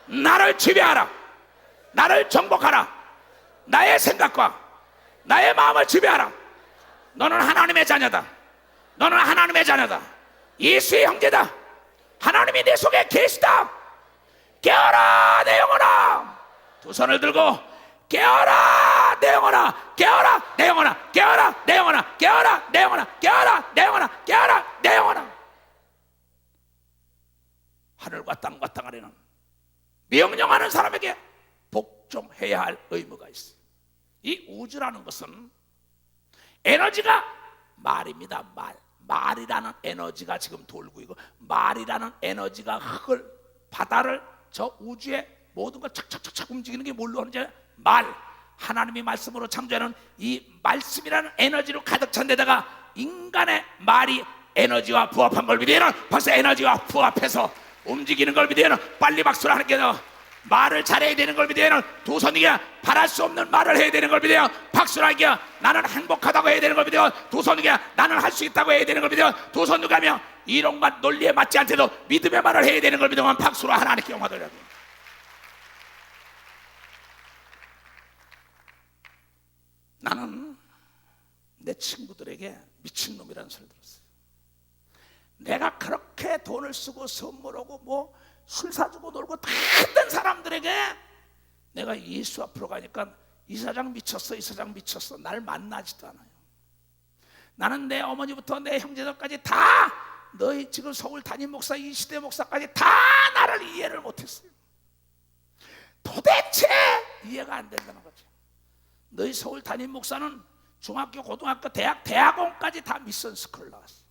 A: 나를 지배하라. 나를 정복하라. 나의 생각과 나의 마음을 지배하라. 너는 하나님의 자녀다. 너는 하나님의 자녀다. 예수의 형제다. 하나님이 내 속에 계시다. 깨어라 내 영혼아. 두 손을 들고 깨어라 내 영혼아. 깨어라 내 영혼아. 깨어라 내 영혼아. 깨어라 내 영혼아. 깨어라 내 영혼아. 깨어라 내 영혼아. 하늘과 땅과 땅 아래는 명령하는 사람에게 복종해야 할 의무가 있어요. 이 우주라는 것은 에너지가 말입니다. 말이라는 에너지가 지금 돌고 있고, 말이라는 에너지가 흙을, 바다를, 저 우주의 모든 걸 착착착착 움직이는 게 뭘로 하는지 말. 하나님이 말씀으로 창조하는 이 말씀이라는 에너지로 가득 찬 데다가 인간의 말이 에너지와 부합한 걸 믿으면 벌써 에너지와 부합해서 움직이는 걸 믿으면 빨리 박수를 하는 게 말을 잘해야 되는 걸 믿으면 두 손이게 바랄 수 없는 말을 해야 되는 걸 믿으면 박수를 하게 나는 행복하다고 해야 되는 걸 믿으면 두 손이게 나는 할 수 있다고 해야 되는 걸 믿으면 두 손 누가며 이론과 논리에 맞지 않대도 믿음의 말을 해야 되는 걸 믿으면 박수로 하나님께 영화 돌려야 돼. 나는 내 친구들에게 미친놈이라는 소리 들었어요. 내가 그렇게 돈을 쓰고 선물하고 뭐 술 사주고 놀고 다 했던 사람들에게 내가 예수 앞으로 가니까 이 사장 미쳤어, 이 사장 미쳤어, 날 만나지도 않아요. 나는 내 어머니부터 내 형제들까지 다 너희 지금 서울 담임 목사 이시대 목사까지 다 나를 이해를 못했어요. 도대체 이해가 안 된다는 거죠. 너희 서울 담임 목사는 중학교, 고등학교, 대학원까지 다 미션 스쿨 나왔어.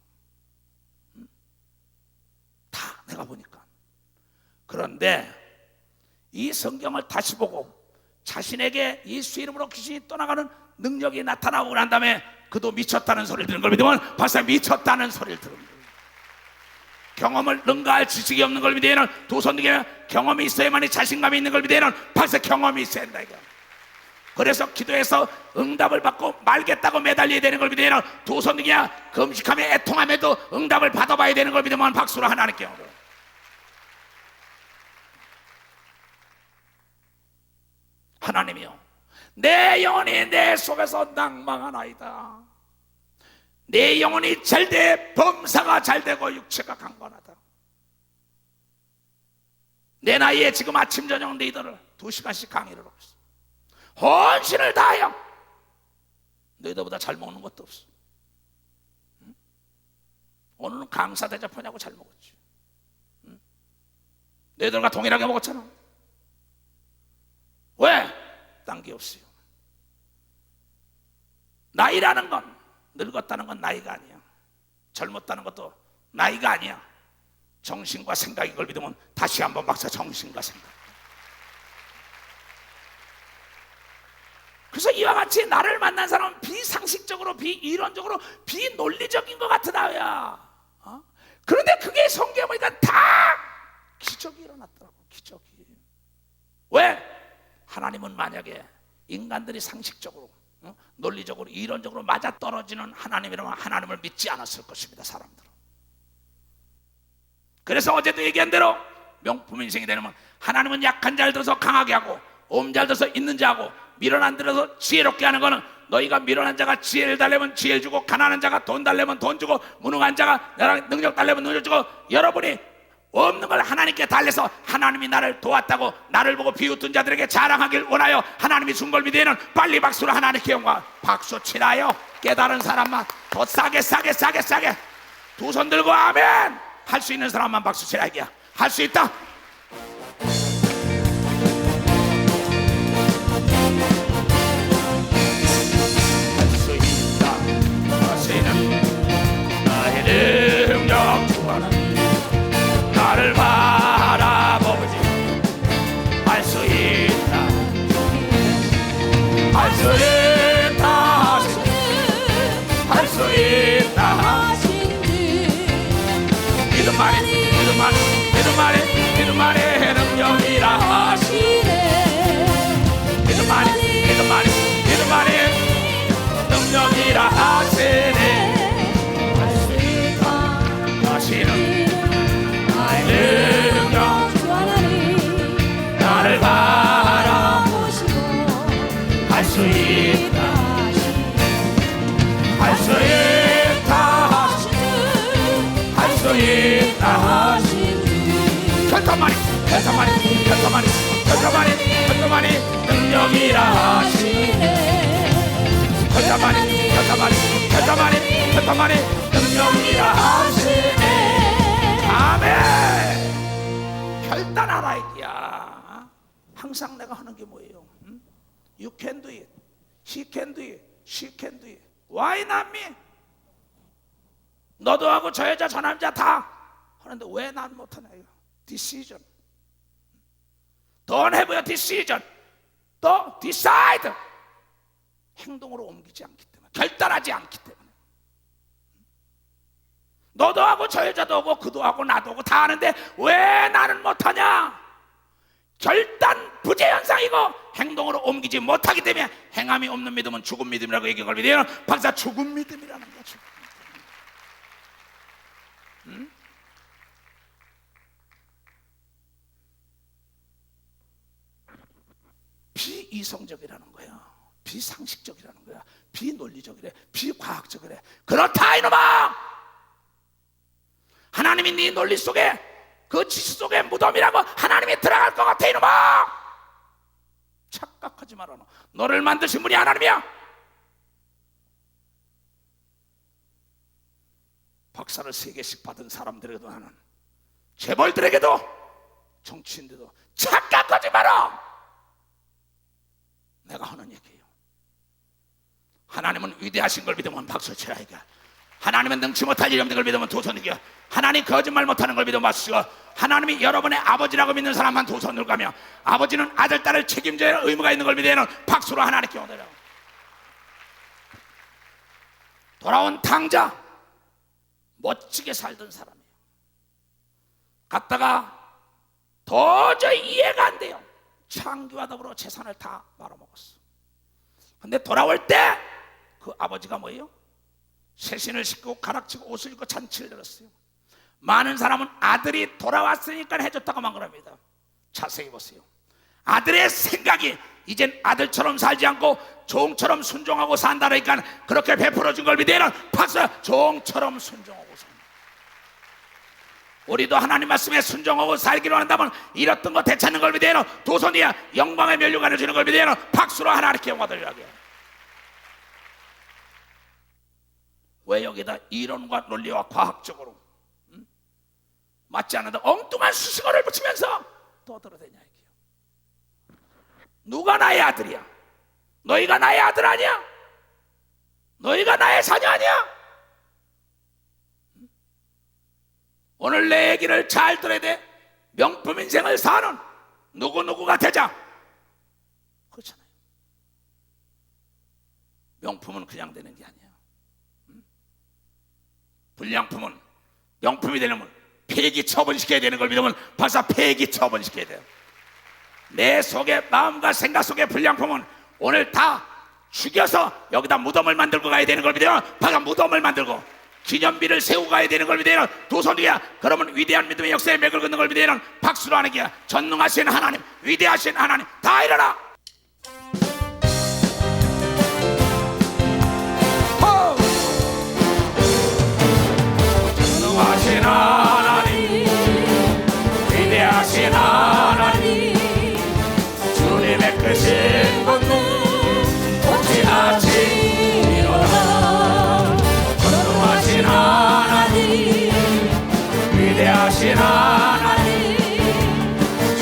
A: 다 내가 보니까. 그런데 이 성경을 다시 보고 자신에게 예수 이름으로 귀신이 떠나가는 능력이 나타나고 난 다음에 그도 미쳤다는 소리를 들은 걸 믿으면 벌써 미쳤다는 소리를 들은 거예요. 경험을 능가할 지식이 없는 걸 믿으면 두 손 들게 경험이 있어야만이 자신감이 있는 걸 믿으면 벌써 경험이 있어야 된다 이거. 그래서 기도해서 응답을 받고 말겠다고 매달려야 되는 걸 믿으면 두 손 들게 금식하며 애통함에도 응답을 받아봐야 되는 걸 믿으면 박수로 하나님께 오고. 하나님이요, 내 영혼이 내 속에서 낭망하나이다. 내 영혼이 잘돼 범사가 잘되고 육체가 강건하다. 내 나이에 지금 아침 저녁 너희들을 2시간씩 강의를 하고 있어. 헌신을 다하여 너희들보다 잘 먹는 것도 없어. 응? 오늘은 강사 대접하냐고 잘 먹었지. 응? 너희들과 동일하게 먹었잖아. 왜? 딴 게 없어요. 나이라는 건, 늙었다는 건 나이가 아니야. 젊었다는 것도 나이가 아니야. 정신과 생각이 걸 믿으면 다시 한번 박사 정신과 생각. 그래서 이와 같이 나를 만난 사람은 비상식적으로, 비이론적으로, 비논리적인 것 같으다야. 그런데 그게 성경에 보니까 다 기적이 일어났더라고. 기적이. 왜? 하나님은 만약에 인간들이 상식적으로, 논리적으로, 이론적으로 맞아떨어지는 하나님이라면 하나님을 믿지 않았을 것입니다. 사람들은. 그래서 어제도 얘기한 대로 명품 인생이 되려면 하나님은 약한 자를 들어서 강하게 하고 옴 자를 들어서 있는 자하고 미련한 들어서 지혜롭게 하는 거는, 너희가 미련한 자가 지혜를 달래면 지혜를 주고 가난한 자가 돈 달래면 돈 주고 무능한 자가 나랑 능력 달래면 능력 주고, 여러분이 없는 걸 하나님께 달래서 하나님이 나를 도왔다고 나를 보고 비웃던 자들에게 자랑하길 원하여 하나님이 준 걸 믿으면 빨리 박수로 하나님께 영광. 박수 치라요. 깨달은 사람만 더 싸게 두 손 들고 아멘 할 수 있는 사람만 박수 치라 이게야. 할 수 있다. 할 수 있다. 하시는 나의 능력 주하나 나를 바라보지. 할 수 있다. 할 수 있다. 할 수 있다. 믿음만이 능력이라 하시네. 믿음만이 능력이라 하시네. 할 수 있다 하시는 능력 주 하나님 나를 바라보시고 할 수 있다. 할 수 있다. 할 수 있다. 결단만이 능력이라 하시네. 결단만이 능력이라 하시네. 아멘. 결단하라 이야. 항상 내가 하는 게 뭐예요? You can do it. He can do it. She can do it. Why not me? 너도 하고 저 여자 저 남자 다 하는데 왜 난 못하냐 이거. Decision. Don't have a decision. 또 decide. 행동으로 옮기지 않기 때문에, 결단하지 않기 때문에. 너도 하고 저 여자도 하고 그도 하고 나도 하고 다 하는데 왜 나는 못하냐? 결단 부재 현상이고 행동으로 옮기지 못하기 때문에 행함이 없는 믿음은 죽은 믿음이라고 얘기한 걸 믿으면 박사 죽은 믿음이라는 거죠. 비이성적이라는 거예요. 비상식적이라는 거야. 비논리적이래. 비과학적이래. 그렇다 이놈아. 하나님이 네 논리 속에, 그 지식 속에 무덤이라고 하나님이 들어갈 것 같아 이놈아. 착각하지 마라. 너를 만드신 분이 하나님이야. 박사를 3개씩 받은 사람들에게도, 나는 재벌들에게도, 정치인들도 착각하지 마라. 내가 하는 얘기예요. 하나님은 위대하신 걸 믿으면 박수 쳐야 이겨. 하나님은 능치 못할 일 없는 걸 믿으면 두 손 들고, 하나님 거짓말 못하는 걸 믿으면 박수 치고, 하나님이 여러분의 아버지라고 믿는 사람만 두 손 들고, 아버지는 아들 딸을 책임져야 할 의무가 있는 걸 믿으면 박수로 하나님께 오늘라. 돌아온 탕자, 멋지게 살던 사람이에요. 갔다가 도저히 이해가 안 돼요. 창기와 더불어 재산을 다 말아먹었어. 근데 돌아올 때 그 아버지가 뭐예요? 새신을 싣고 가락지고 옷을 입고 잔치를 들었어요. 많은 사람은 아들이 돌아왔으니까 해줬다고만 그럽니다. 자세히 보세요. 아들의 생각이 이젠 아들처럼 살지 않고 종처럼 순종하고 산다니까 그렇게 베풀어준 걸 믿으면 박수. 종처럼 순종하고 산다. 우리도 하나님 말씀에 순종하고 살기로 한다면 잃었던 거 되찾는 걸 믿으면 두 손이야 영광의 면류관을 주는 걸 믿으면 박수로 하나님께 영광 돌리라고요. 왜 여기다 이론과 논리와 과학적으로 맞지 않는다 엉뚱한 수식어를 붙이면서 떠들어대냐 이게요. 누가 나의 아들이야? 너희가 나의 아들 아니야? 너희가 나의 자녀 아니야? 오늘 내 얘기를 잘 들어야 돼. 명품 인생을 사는 누구누구가 되자. 그렇잖아요. 명품은 그냥 되는 게 아니야. 불량품은 명품이 되려면 폐기 처분시켜야 되는 걸 믿으면 벌써 폐기 처분시켜야 돼요. 내 속에 마음과 생각 속에 불량품은 오늘 다 죽여서 여기다 무덤을 만들고 가야 되는 걸 믿으면 벌써 무덤을 만들고 기념비를 세우고 가야 되는 걸 믿으면 두 손이야. 그러면 위대한 믿음의 역사에 맥을 긋는 걸 믿으면 박수로 하는 게야. 전능하신 하나님, 위대하신 하나님 다 일어나. 전능하신 하나님, 위대하신 하나님, 주님의 크신 권능 통치하시리로다. 전능하신 하나님, 위대하신 하나님,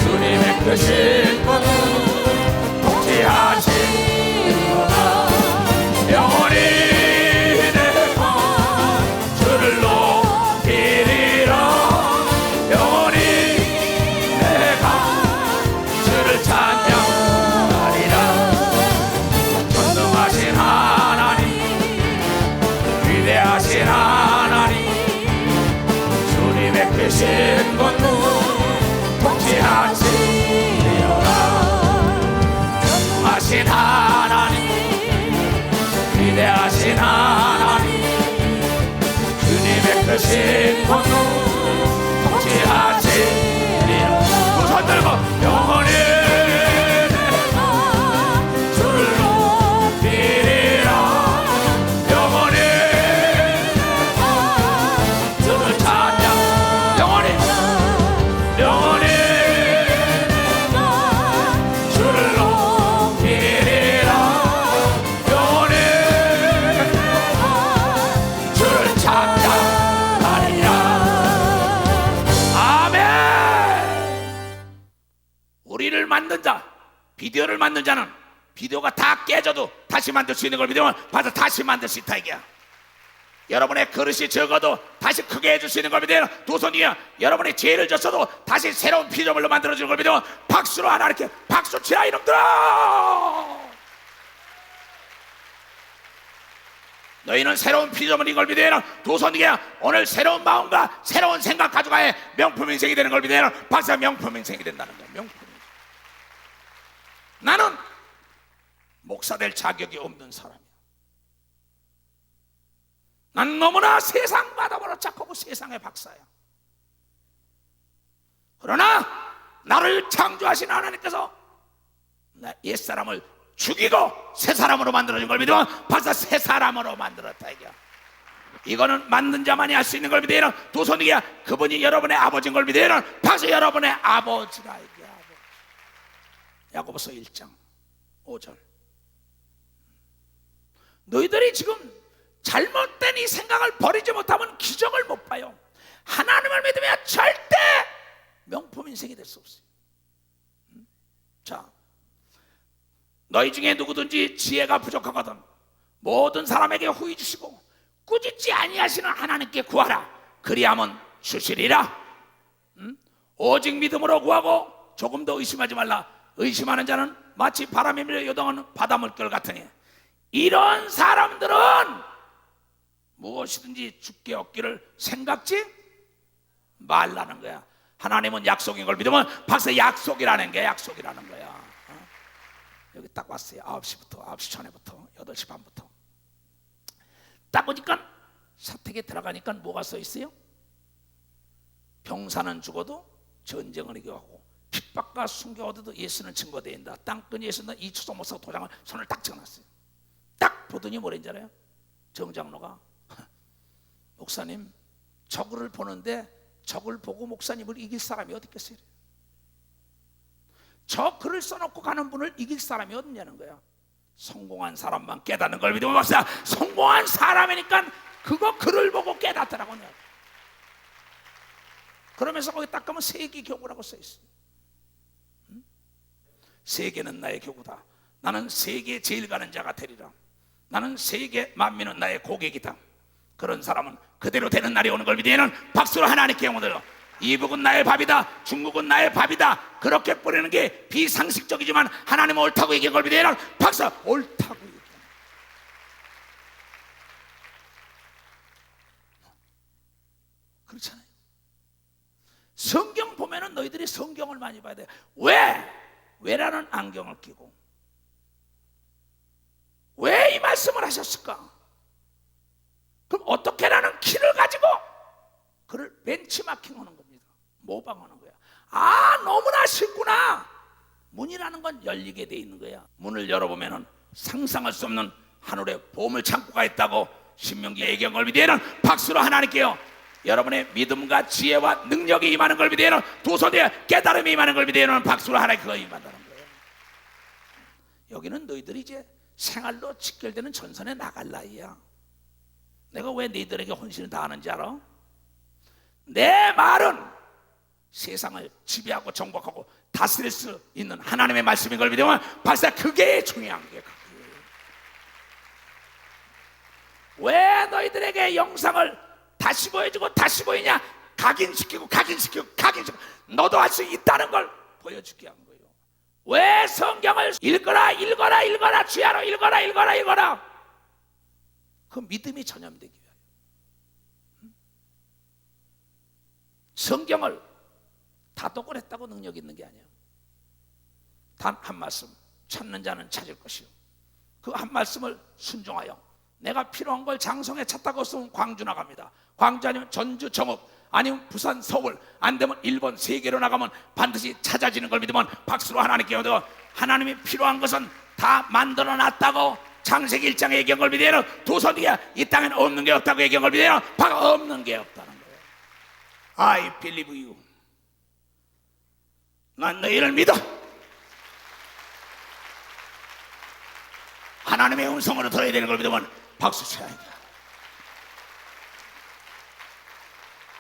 A: 주님의 크신 권능 통치하시리로다. 영원히 신 권능 통치하시리로다. 전능하신 하나님, 위대하신 하나님, 주님의 크신 권능 통치하시리로다. 두 손 들고 영원히 주를 높이리라. 영원히 주를 찬양. 영원히 주를 높이리라. 영원히 주를 찬양하리라. 아멘. 우리를 만든 자, 비디오를 만든 자는 비디오가 다 깨져도 다시 만들 수 있는 걸 믿으면 봐서 다시 만들 수 있다 이게야. 여러분의 그릇이 적어도 다시 크게 해줄 수 있는 걸 믿어요. 두 손이야. 여러분이 죄를 졌어도 다시 새로운 피조물로 만들어주는 걸 믿어요. 박수로 하나님께 박수 치라 이놈들아. 너희는 새로운 피조물인 걸 믿어요. 두 손이야. 오늘 새로운 마음과 새로운 생각 가져가야 명품 인생이 되는 걸 믿어요. 박수. 명품 인생이 된다는 거야. 명품 인생. 나는 목사 될 자격이 없는 사람이야. 난 너무나 세상과 더불어 착하고 세상의 박사야. 그러나 나를 창조하신 하나님께서 옛사람을 죽이고 새 사람으로 만들어진 걸 믿으면 박사 새 사람으로 만들었다 이거야. 이거는 만든 자만이 할 수 있는 걸 믿어요. 두 손이야. 그분이 여러분의 아버지인 걸 믿어요. 박사 여러분의 아버지라 이게 아버지. 야고보서 1장 5절. 너희들이 지금 잘못된 이 생각을 버리지 못하면 기적을 못 봐요. 하나님을 믿으면 절대 명품 인생이 될 수 없어요. 자, 너희 중에 누구든지 지혜가 부족하거든 모든 사람에게 후히 주시고 꾸짖지 아니하시는 하나님께 구하라. 그리하면 주시리라. 오직 믿음으로 구하고 조금도 의심하지 말라. 의심하는 자는 마치 바람에 밀려 요동하는 바닷물결 같으니 이런 사람들은 무엇이든지 주께 얻기를 생각지 말라는 거야. 하나님은 약속인 걸 믿으면 박사 약속이라는 게 약속이라는 거야. 여기 딱 왔어요. 9시부터 9시 전에부터 8시 반부터 딱 보니까 사택에 들어가니까 뭐가 써 있어요? 병사는 죽어도 전쟁을 이겨하고 핍박과 순교 얻어도 예수는 증거된다. 땅끝 예수는 이초소 목사 도장을 손을 딱 찍어놨어요. 딱 보더니 뭐랬는지 알아요? 정장로가 목사님 적을 보는데 적을 보고 목사님을 이길 사람이 어디 있겠어요? 저 글을 써놓고 가는 분을 이길 사람이 어딨냐는 거야. 성공한 사람만 깨닫는 걸 믿으면 박사 성공한 사람이니까 그거 글을 보고 깨닫더라고. 그러면서 거기 딱 가면 세계 교구라고 써있어요. 세계는 나의 교구다. 나는 세계 제일 가는 자가 되리라. 나는 세계 만민은 나의 고객이다. 그런 사람은 그대로 되는 날이 오는 걸 믿으면 박수로 하나님께 영광 돌려. 이북은 나의 밥이다. 중국은 나의 밥이다. 그렇게 뿌리는 게 비상식적이지만 하나님은 옳다고 얘기한 걸 믿으면 박수 옳다고 얘기해. 그렇잖아요. 성경 보면은 너희들이 성경을 많이 봐야 돼. 왜라는 안경을 끼고 왜 이 말씀을 하셨을까? 그럼 어떻게라는 키를 가지고 그를 벤치마킹하는 겁니다. 모방하는 거야. 아, 너무나 쉽구나. 문이라는 건 열리게 돼 있는 거야. 문을 열어보면은 상상할 수 없는 하늘에 보물 창고가 있다고 신명기에 얘기한 걸 믿으면 박수로 하나님께요. 여러분의 믿음과 지혜와 능력이 임하는 걸 믿으면 두 손에 깨달음이 임하는 걸 믿으면 박수로 하나님께 그거 임한다는 거예요. 여기는 너희들이 이제 생활로 직결되는 전선에 나갈 나이야. 내가 왜 너희들에게 혼신을 다하는지 알아? 내 말은 세상을 지배하고 정복하고 다스릴 수 있는 하나님의 말씀인 걸 믿으면 박사 그게 중요한 게 그게. 왜 너희들에게 영상을 다시 보여주고 다시 보이냐? 각인시키고 너도 할 수 있다는 걸 보여주게 한 거예요. 왜 성경을 읽어라 주야로 읽어라 그 믿음이 전염되기 위하여. 성경을 다독을 했다고 능력이 있는 게 아니에요. 단 한 말씀 찾는 자는 찾을 것이요 그 한 말씀을 순종하여 내가 필요한 걸 장성에 찾다고 쓰면 광주 나갑니다. 광주 아니면 전주 정읍 아니면 부산 서울 안 되면 일본 세계로 나가면 반드시 찾아지는 걸 믿으면 박수로 하나님께 얻어. 하나님이 필요한 것은 다 만들어 놨다고 창세기 1장에 얘기한 걸 믿으면 두 손 뒤에 이 땅에는 없는 게 없다고 얘기한 걸 믿으면 없는 게 없다는 거예요. I believe you. 난 너희를 믿어. 하나님의 음성으로 들어야 되는 걸 믿으면 박수 쳐야 돼.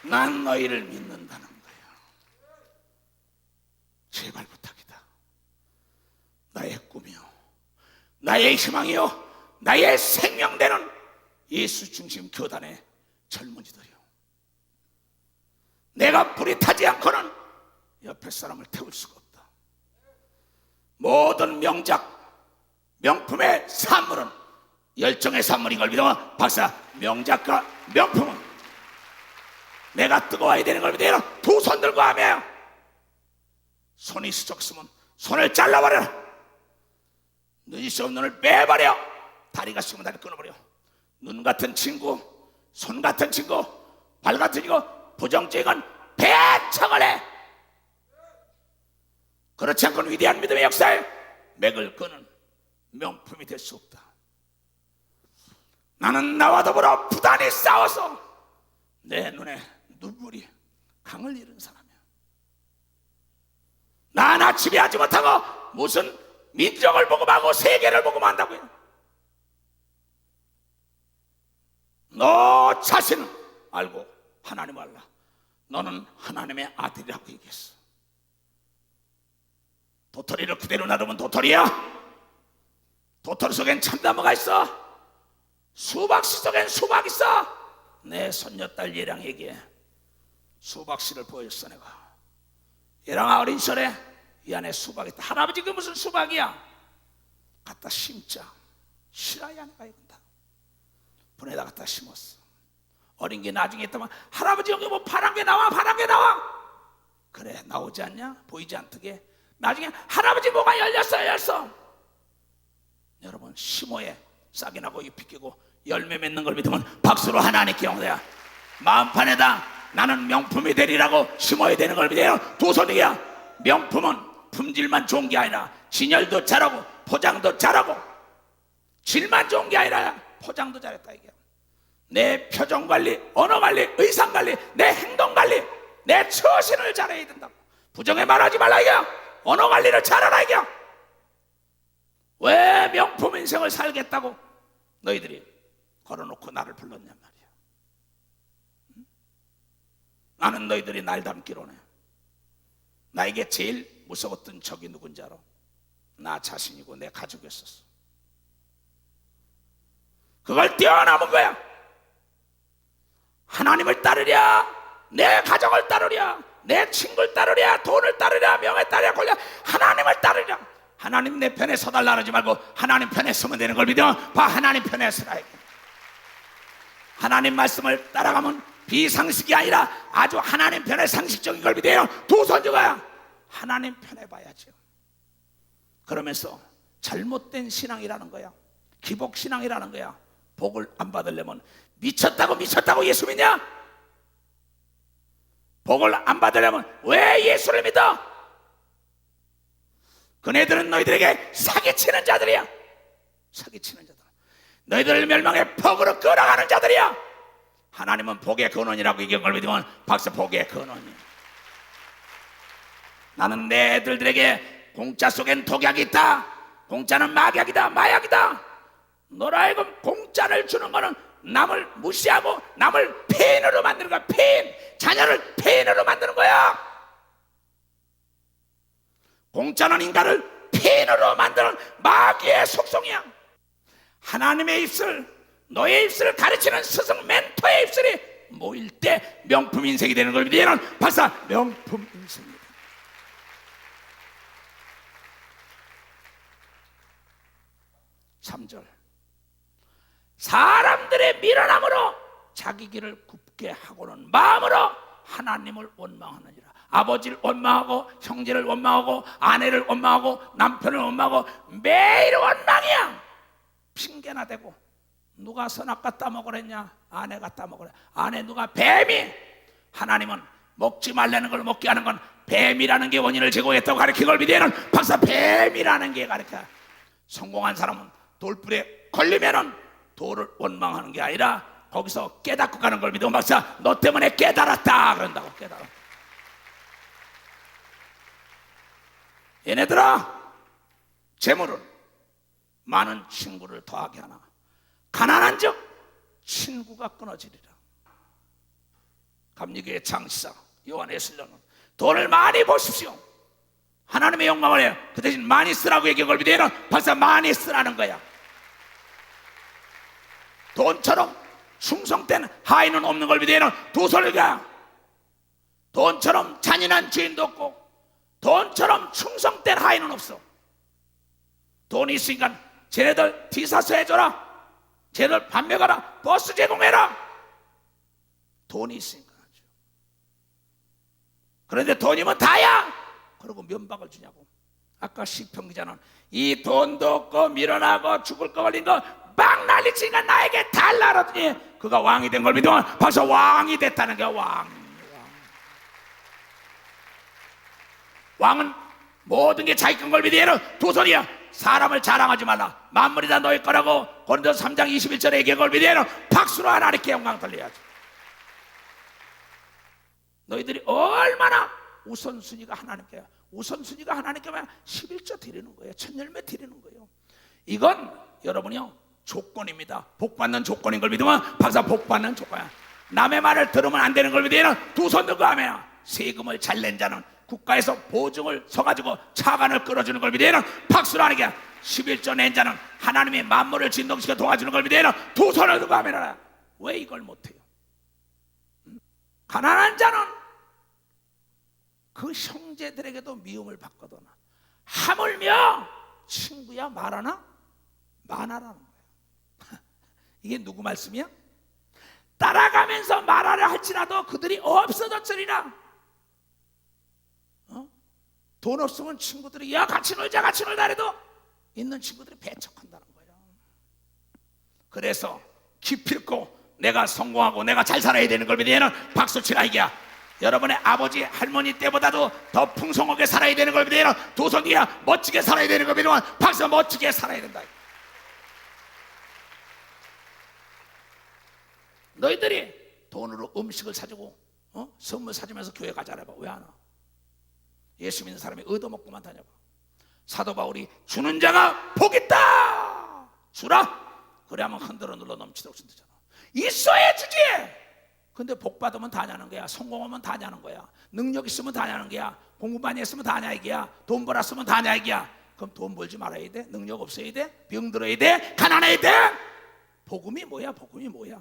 A: 난 너희를 믿는다는 거야. 제발 부탁이다. 나의 꿈이요 나의 희망이요 나의 생명되는 예수 중심 교단의 젊은이들이요, 내가 불이 타지 않고는 옆에 사람을 태울 수가 없다. 모든 명작 명품의 산물은 열정의 산물인 걸 믿으면 박사 명작과 명품은 내가 뜨거워야 되는 걸 믿어요. 두 손 들고 하며 손이 수적으면 손을 잘라버려. 눈이 씌운 눈을 빼버려. 다리가 씌우면 다리 끊어버려. 눈 같은 친구, 손 같은 친구, 발 같은 이거 부정적인 배척을 해. 그렇지 않고는 위대한 믿음의 역사에 맥을 끄는 명품이 될 수 없다. 나는 나와 더불어 부단히 싸워서 내 눈에 눈물이 강을 잃은 사람이야. 나 하나 지배하지 못하고 무슨 민족을 복음하고 세계를 복음한다고요. 너 자신은 알고 하나님 알라. 너는 하나님의 아들이라고 얘기했어. 도토리를 그대로 놔두면 도토리야. 도토리 속엔 참나무가 있어. 수박씨 속엔 수박 있어. 내 손녀딸 예랑에게 수박씨를 보였어. 내가 예랑아 어린 시절에 이 안에 수박이 있다. 할아버지 그 무슨 수박이야? 갖다 심자. 실화야. 내가 이건다. 분에다 갖다 심었어. 어린 게 나중에 있다면 할아버지 여기 뭐 파란 게 나와. 파란 게 나와. 그래 나오지 않냐? 보이지 않게. 나중에 할아버지 뭐가 열렸어. 여러분 심어에 싹이 나고 잎이 끼고 열매 맺는 걸 믿으면 박수로 하나님께 영광이야. 마음판에다 나는 명품이 되리라고 심어야 되는 걸 믿어요. 두 손이야. 명품은 품질만 좋은 게 아니라 진열도 잘하고 포장도 잘하고 질만 좋은 게 아니라 포장도 잘했다 이게. 내 표정 관리, 언어 관리, 의상 관리, 내 행동 관리, 내 처신을 잘해야 된다고. 부정에 말하지 말라 이게. 언어 관리를 잘하라 이게. 왜 명품 인생을 살겠다고 너희들이 걸어놓고 나를 불렀냔 말이야. 나는 너희들이 날 닮기로네. 나에게 제일 무서웠던 적이 누군지 알아? 나 자신이고 내 가족이었었어. 그걸 뛰어넘은 거야. 하나님을 따르랴, 내 가족을 따르랴, 내 친구를 따르랴, 돈을 따르랴, 명예 따르랴, 권력, 하나님을 따르랴. 하나님 내 편에 서달라 하지 말고 하나님 편에 서면 되는 걸 믿어. 봐, 하나님 편에 서라. 하나님 말씀을 따라가면 비상식이 아니라 아주 하나님 편에 상식적인 걸 믿어요. 두 손 죽어야 하나님 편에 봐야죠. 그러면서 잘못된 신앙이라는 거야. 기복신앙이라는 거야. 복을 안 받으려면 미쳤다고 예수 믿냐? 복을 안 받으려면 왜 예수를 믿어? 그네들은 너희들에게 사기치는 자들이야. 사기치는 자들. 너희들을 멸망의 폭으로 끌어가는 자들이야. 하나님은 복의 근원이라고 얘기한 걸 믿으면 박수. 복의 근원이야. 나는 내 애들에게 공짜 속엔 독약이 있다. 공짜는 막약이다, 마약이다. 너라 하여금 공짜를 주는 거는 남을 무시하고 남을 폐인으로 만드는 거야. 폐인. 자녀를 폐인으로 만드는 거야. 공짜는 인간을 폐인으로 만드는 마귀의 속성이야. 하나님의 입술, 너의 입술을 가르치는 스승 멘토의 입술이 모일 때 명품 인생이 되는 걸 믿으면 박사 명품 인생입니다. (3절) 사람들의 미련함으로 자기 길을 굽게 하고는 마음으로 하나님을 원망하느니라. 아버지를 원망하고 형제를 원망하고 아내를 원망하고 남편을 원망하고 매일 원망이야. 핑계나 대고 누가 선악 따먹으랬냐? 아내가 따먹으래. 아내 누가 뱀이. 하나님은 먹지 말라는 걸 먹게 하는 건 뱀이라는 게 원인을 제공했다고 가르친 걸 믿으면 박사 뱀이라는 게 가르쳐. 성공한 사람은 돌불에 걸리면은 돌을 원망하는 게 아니라 거기서 깨닫고 가는 걸 믿으면 박사 너 때문에 깨달았다 그런다고. 깨달아. 얘네들아, 재물은 많은 친구를 더하게 하나 가난한 즉 친구가 끊어지리라. 감리교의 창시자 요한에슬로는 돈을 많이 보십시오. 하나님의 영광을 해요. 그 대신 많이 쓰라고 얘기한 걸 믿어요. 벌써 많이 쓰라는 거야. 돈처럼 충성된 하인은 없는 걸 믿어요. 두 손을 가. 돈처럼 잔인한 죄인도 없고 돈처럼 충성된 하인은 없어. 돈이 있으니까 쟤네들 티사서 해줘라. 쟤네들 밥 먹어라. 버스 제공해라. 돈이 있으니까. 그런데 돈이면 다야. 그러고 면박을 주냐고. 아까 시편 기자는 이 돈도 없고 밀어나고 죽을 거 걸린 거 막 난리치니까 나에게 달라 그러더니 그가 왕이 된 걸 믿으면 벌써 왕이 됐다는 거야. 왕은 모든 게 자기 건 걸 믿으면 두 손이야. 사람을 자랑하지 말라. 만물이 다 너희 거라고 고린도서 3장 21절에 얘기한 걸 믿으면 박수로 하나님께 영광 돌려야지. 너희들이 얼마나 우선순위가 하나님께야. 우선순위가 하나님께만 11조 드리는 거예요. 천열매 드리는 거예요. 이건 여러분이요 조건입니다. 복받는 조건인 걸 믿으면 박사 복받는 조건이야. 남의 말을 들으면 안 되는 걸 믿으면 두 손 들고 하면 세금을 잘 낸 자는 국가에서 보증을 서가지고 차관을 끌어주는 걸 믿으면 박수로 하는 게 11조 낸 자는 하나님의 만물을 진동시켜 도와주는 걸 믿으면 두 손을 들고 하면 왜 이걸 못해요? 가난한 자는 그 형제들에게도 미움을 받거든. 하물며 친구야 말하나? 말하라는 거예요. 이게 누구 말씀이야? 따라가면서 말하려 할지라도 그들이 없어졌으리라. 돈 없으면 친구들이 야 같이 놀자 같이 놀자 해도 있는 친구들이 배척한다는 거예요. 그래서 기필코 내가 성공하고 내가 잘 살아야 되는 걸 믿으면 박수치라 이게야. 여러분의 아버지 할머니 때보다도 더 풍성하게 살아야 되는 걸 믿으면 두 손 뒤에 멋지게 살아야 되는 걸 믿으면 박수 멋지게 살아야 된다. 너희들이 돈으로 음식을 사주고 선물 사주면서 교회 가자라 봐. 왜 안 와? 예수 믿는 사람이 얻어먹고만 다녀봐. 사도 바울이 주는 자가 복 있다 주라 그래야만 흔들어 눌러 넘치도록 준다잖아. 있어야 주지. 근데 복 받으면 다냐는 거야. 성공하면 다냐는 거야. 능력 있으면 다냐는 거야. 공부 많이 했으면 다냐 이게야. 돈 벌었으면 다냐 이게야. 그럼 돈 벌지 말아야 돼? 능력 없어야 돼? 병 들어야 돼? 가난해야 돼? 복음이 뭐야? 복음이 뭐야?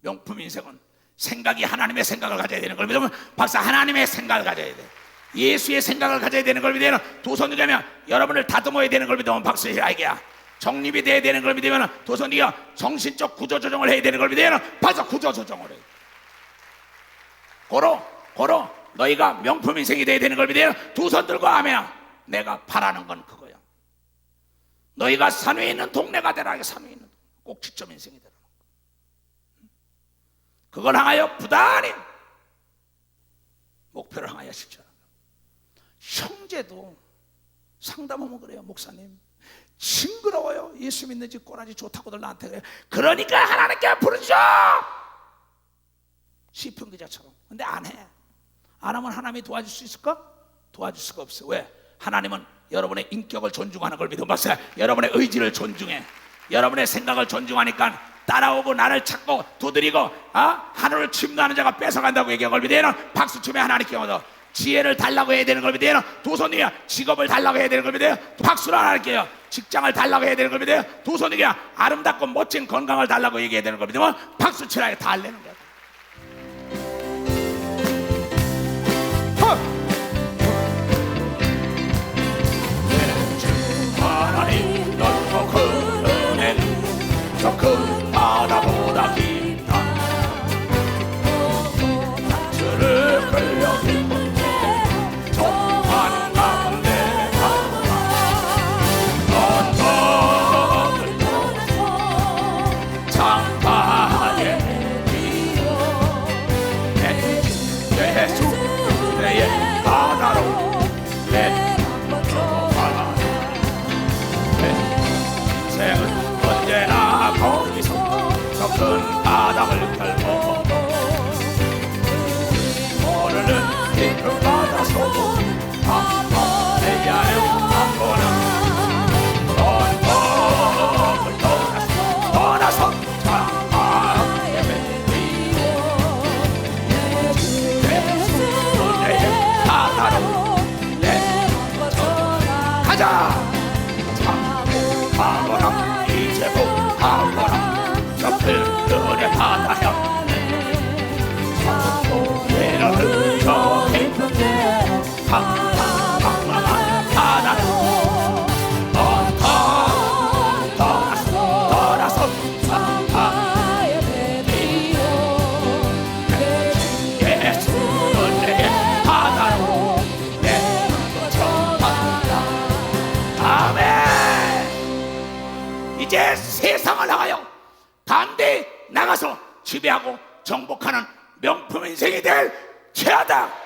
A: 명품 인생은 생각이 하나님의 생각을 가져야 되는 걸 믿으면 박사 하나님의 생각을 가져야 돼. 예수의 생각을 가져야 되는 걸 믿으면 두 손 들면 여러분을 다듬어야 되는 걸 믿으면 박수해라 이게야. 정립이 돼야 되는 걸 믿으면 두 손 들어 정신적 구조조정을 해야 되는 걸 믿으면 박사 구조조정을 해. 고로 너희가 명품 인생이 돼야 되는 걸 믿으면 두 손 들고 하면 내가 바라는 건 그거야. 너희가 산 위에 있는 동네가 되라. 산 위에 있는 꼭 지점 인생이 되라. 그걸 향하여 부단히 목표를 향하여 실천하는 거예요. 형제도 상담하면 그래요. 목사님 징그러워요. 예수 믿는지 꼬라지 좋다고들 나한테 그래요. 그러니까 하나님께 부르죠. 시편 기자처럼. 근데 안 해. 안 하면 하나님이 도와줄 수 있을까? 도와줄 수가 없어. 왜? 하나님은 여러분의 인격을 존중하는 걸 믿어 봤어요. 여러분의 의지를 존중해. 여러분의 생각을 존중하니까 따라오고 나를 찾고 두드리고 하늘을 침노하는 자가 뺏어간다고 얘기한 걸 믿으면 박수치며 하나님께 얻어. 지혜를 달라고 해야 되는 걸 믿어요. 두 손 위에 직업을 달라고 해야 되는 걸 믿어요. 박수를 하나님께요. 직장을 달라고 해야 되는 걸 믿어요. 두 손 위에 아름답고 멋진 건강을 달라고 얘기해야 되는 걸 믿으면 박수치라 다 알려는 거야. 하나님 넓고 큰 은혜는 저 큰 바다보다 깊다. 주를 끌려 깊은 좁은 가운데 가보라. 언덕을 떠나서 장파에 비워 예수 내 바다로 내 들어가라. 인생은 언제나 거기서 저 큰 바닥을 걸고 모르는 깊은 바다 속으로 내 안에 한번은 언덕을 떠나서 장마에 비워 예수의 바다로 내려가 가자. 가거라 이제 곧 가거라. 저 푸른의 바다 향해 내려는 저 깊은 데로 방랑한 바다로 떠나서 장파에 비워 예수의 바다로 내려가. 아멘. 이제 세상을 향하여 담대히 나가서 지배하고 정복하는 명품 인생이 될 죄하다.